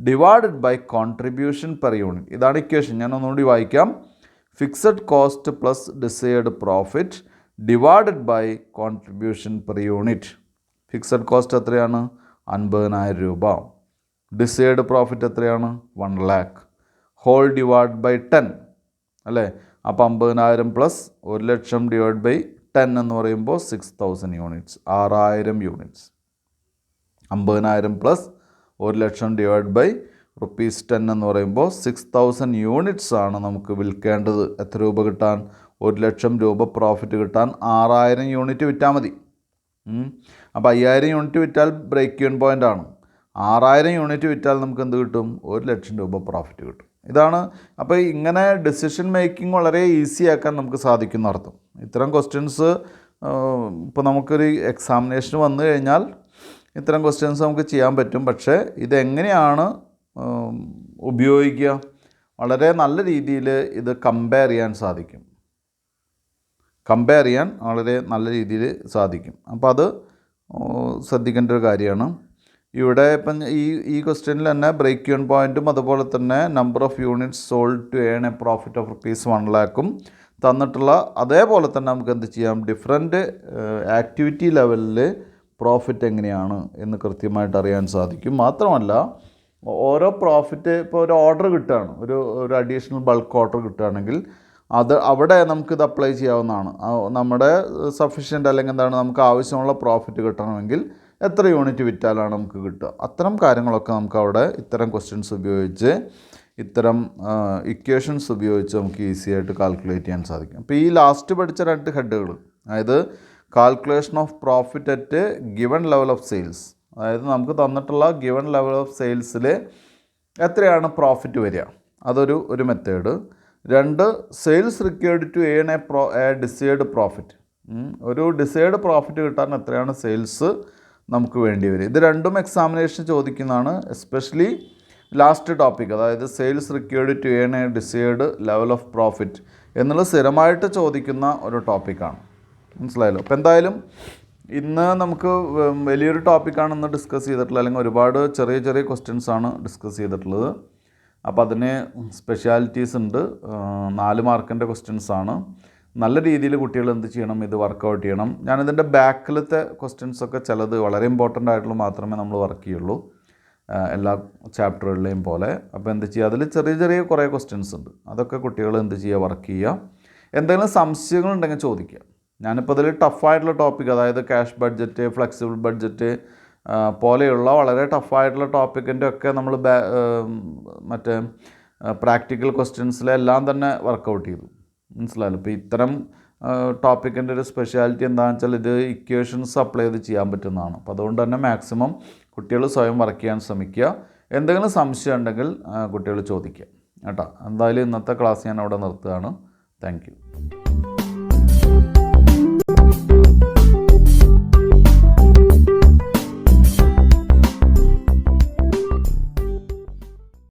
divided by contribution per unit. ഇതാണ് ഇക്വേഷൻ. ഞാൻ ഒന്നുകൂടി വായിക്കാം. Fixed cost plus desired profit divided by contribution per unit. Fixed cost എത്രയാണ്? 50,000 രൂപ. ഡിസൈർഡ് പ്രോഫിറ്റ് എത്രയാണ്? 1 lakh. ഹോൾ ഡിവൈഡ് ബൈ 10 അല്ലേ? അപ്പോൾ 50,000 പ്ലസ് 1,00,000 ഡിവൈഡ് ബൈ 10 എന്ന് പറയുമ്പോൾ 6,000 units, 6,000 units. 50,000 plus 1,00,000 divide by ₹10 എന്ന് പറയുമ്പോൾ 6,000 യൂണിറ്റ്സ് ആണ് നമുക്ക് വിൽക്കേണ്ടത്. എത്ര രൂപ കിട്ടാൻ? 1,00,000 രൂപ പ്രോഫിറ്റ് കിട്ടാൻ 6,000 യൂണിറ്റ് വിറ്റാൽ മതി. അപ്പോൾ 5,000 യൂണിറ്റ് വിറ്റാൽ ബ്രേക്ക് ഈവൻ പോയിൻ്റ് ആണ്. 6,000 യൂണിറ്റ് വിറ്റാൽ നമുക്ക് എന്ത് കിട്ടും? 1,00,000 രൂപ പ്രോഫിറ്റ് കിട്ടും. ഇതാണ്. അപ്പോൾ ഇങ്ങനെ ഡിസിഷൻ മേക്കിംഗ് വളരെ ഈസി ആക്കാൻ നമുക്ക് സാധിക്കുന്ന അർത്ഥം. ഇത്തരം ക്വസ്റ്റ്യൻസ് ഇപ്പോൾ നമുക്കൊരു എക്സാമിനേഷൻ വന്നു കഴിഞ്ഞാൽ ഇത്തരം ക്വസ്റ്റ്യൻസ് നമുക്ക് ചെയ്യാൻ പറ്റും. പക്ഷേ ഇതെങ്ങനെയാണ് ഉപയോഗിക്കുക? വളരെ നല്ല രീതിയിൽ ഇത് കമ്പയർ ചെയ്യാൻ സാധിക്കും. വളരെ നല്ല രീതിയിൽ സാധിക്കും. അപ്പോൾ അത് ശ്രദ്ധിക്കേണ്ട ഒരു കാര്യമാണ്. ഇവിടെ ഇപ്പം ഈ ക്വസ്റ്റ്യനിൽ തന്നെ ബ്രേക്ക് ഈവൻ പോയിൻറ്റും അതുപോലെ തന്നെ number of units sold to earn a profit of ₹1 lakh തന്നിട്ടുള്ള അതേപോലെ തന്നെ നമുക്ക് എന്ത് ചെയ്യാം? ഡിഫറൻറ്റ് ആക്ടിവിറ്റി ലെവലിൽ പ്രോഫിറ്റ് എങ്ങനെയാണ് എന്ന് കൃത്യമായിട്ട് അറിയാൻ സാധിക്കും. മാത്രമല്ല ഓരോ പ്രോഫിറ്റ് ഇപ്പോൾ ഒരു ഓർഡർ കിട്ടുകയാണ്, ഒരു അഡീഷണൽ ബൾക്ക് ഓർഡർ കിട്ടുകയാണെങ്കിൽ അവിടെ നമുക്കിത് അപ്ലൈ ചെയ്യാവുന്നതാണ്. നമ്മുടെ സഫിഷ്യൻ്റ് അല്ലെങ്കിൽ എന്താണ് നമുക്ക് ആവശ്യമുള്ള പ്രോഫിറ്റ് കിട്ടണമെങ്കിൽ എത്ര യൂണിറ്റ് വിറ്റാലാണ് നമുക്ക് കിട്ടുക? അത്തരം കാര്യങ്ങളൊക്കെ നമുക്ക് അവിടെ ഇത്തരം ക്വസ്റ്റ്യൻസ് ഉപയോഗിച്ച്, ഇത്തരം ഇക്വേഷൻസ് ഉപയോഗിച്ച് നമുക്ക് ഈസി ആയിട്ട് കാൽക്കുലേറ്റ് ചെയ്യാൻ സാധിക്കും. അപ്പോൾ ഈ ലാസ്റ്റ് പഠിച്ച 2 ഹെഡുകൾ, അതായത് calculation of profit at given level of sales, അതായത് നമുക്ക് തന്നിട്ടുള്ള ഗിവൺ ലെവൽ ഓഫ് സെയിൽസിൽ എത്രയാണ് പ്രോഫിറ്റ് വരിക, അതൊരു method. 2 sales required to earn a desired profit. ഒരു ഡിസൈർഡ് പ്രോഫിറ്റ് കിട്ടാൻ എത്രയാണ് സെയിൽസ് നമുക്ക് വേണ്ടി വരും. ഇത് രണ്ടും എക്സാമിനേഷൻ ചോദിക്കുന്നതാണ്. എസ്പെഷ്യലി ലാസ്റ്റ് ടോപ്പിക്, അതായത് sales required to earn a desired level of profit എന്നുള്ളത് സ്ഥിരമായിട്ട് ചോദിക്കുന്ന ഒരു ടോപ്പിക്കാണ്. മനസ്സിലായല്ലോ? അപ്പോൾ എന്തായാലും ഇന്ന് നമുക്ക് വലിയൊരു ടോപ്പിക്കാണ് ഇന്ന് ഡിസ്കസ് ചെയ്തിട്ടുള്ളത്, അല്ലെങ്കിൽ ഒരുപാട് ചെറിയ ചെറിയ ക്വസ്റ്റ്യൻസ് ആണ് ഡിസ്കസ് ചെയ്തിട്ടുള്ളത്. അപ്പോൾ അതിന് സ്പെഷ്യാലിറ്റീസ് ഉണ്ട്. 4 മാർക്കിൻ്റെ ക്വസ്റ്റ്യൻസ് ആണ്. നല്ല രീതിയിൽ കുട്ടികൾ എന്ത് ചെയ്യണം? ഇത് വർക്കൗട്ട് ചെയ്യണം. ഞാനിതിൻ്റെ ബാക്കിലത്തെ ക്വസ്റ്റ്യൻസൊക്കെ ചിലത് വളരെ ഇമ്പോർട്ടൻ്റ് ആയിട്ടുള്ള മാത്രമേ നമ്മൾ വർക്ക് ചെയ്യുള്ളൂ, എല്ലാ ചാപ്റ്ററുകളിലെയും പോലെ. അപ്പോൾ എന്ത് ചെയ്യുക? അതിൽ ചെറിയ ചെറിയ കുറേ ക്വസ്റ്റ്യൻസ് ഉണ്ട്. അതൊക്കെ കുട്ടികൾ എന്ത് ചെയ്യുക? വർക്ക് ചെയ്യുക. എന്തെങ്കിലും സംശയങ്ങളുണ്ടെങ്കിൽ ചോദിക്കുക. ഞാനിപ്പോൾ ഇതിൽ ടഫായിട്ടുള്ള ടോപ്പിക്, അതായത് ക്യാഷ് ബഡ്ജറ്റ്, ഫ്ലെക്സിബിൾ ബഡ്ജറ്റ് പോലെയുള്ള വളരെ ടഫായിട്ടുള്ള ടോപ്പിക്കിൻ്റെ ഒക്കെ നമ്മൾ മറ്റേ പ്രാക്ടിക്കൽ ക്വസ്റ്റ്യൻസിലെല്ലാം തന്നെ വർക്കൗട്ട് ചെയ്തു. മനസ്സിലായല്ലോ? ഇപ്പോൾ ഇത്തരം ടോപ്പിക്കിൻ്റെ ഒരു സ്പെഷ്യാലിറ്റി എന്താണെന്ന് വെച്ചാൽ ഇത് ഇക്വേഷൻസ് അപ്ലൈ ചെയ്ത് ചെയ്യാൻ പറ്റുന്നതാണ്. അപ്പോൾ അതുകൊണ്ട് തന്നെ മാക്സിമം കുട്ടികൾ സ്വയം വർക്ക് ചെയ്യാൻ ശ്രമിക്കുക. എന്തെങ്കിലും സംശയം ഉണ്ടെങ്കിൽ കുട്ടികൾ ചോദിക്കുക കേട്ടോ. എന്തായാലും ഇന്നത്തെ ക്ലാസ് ഞാൻ അവിടെ നിർത്തുകയാണ്. Thank you.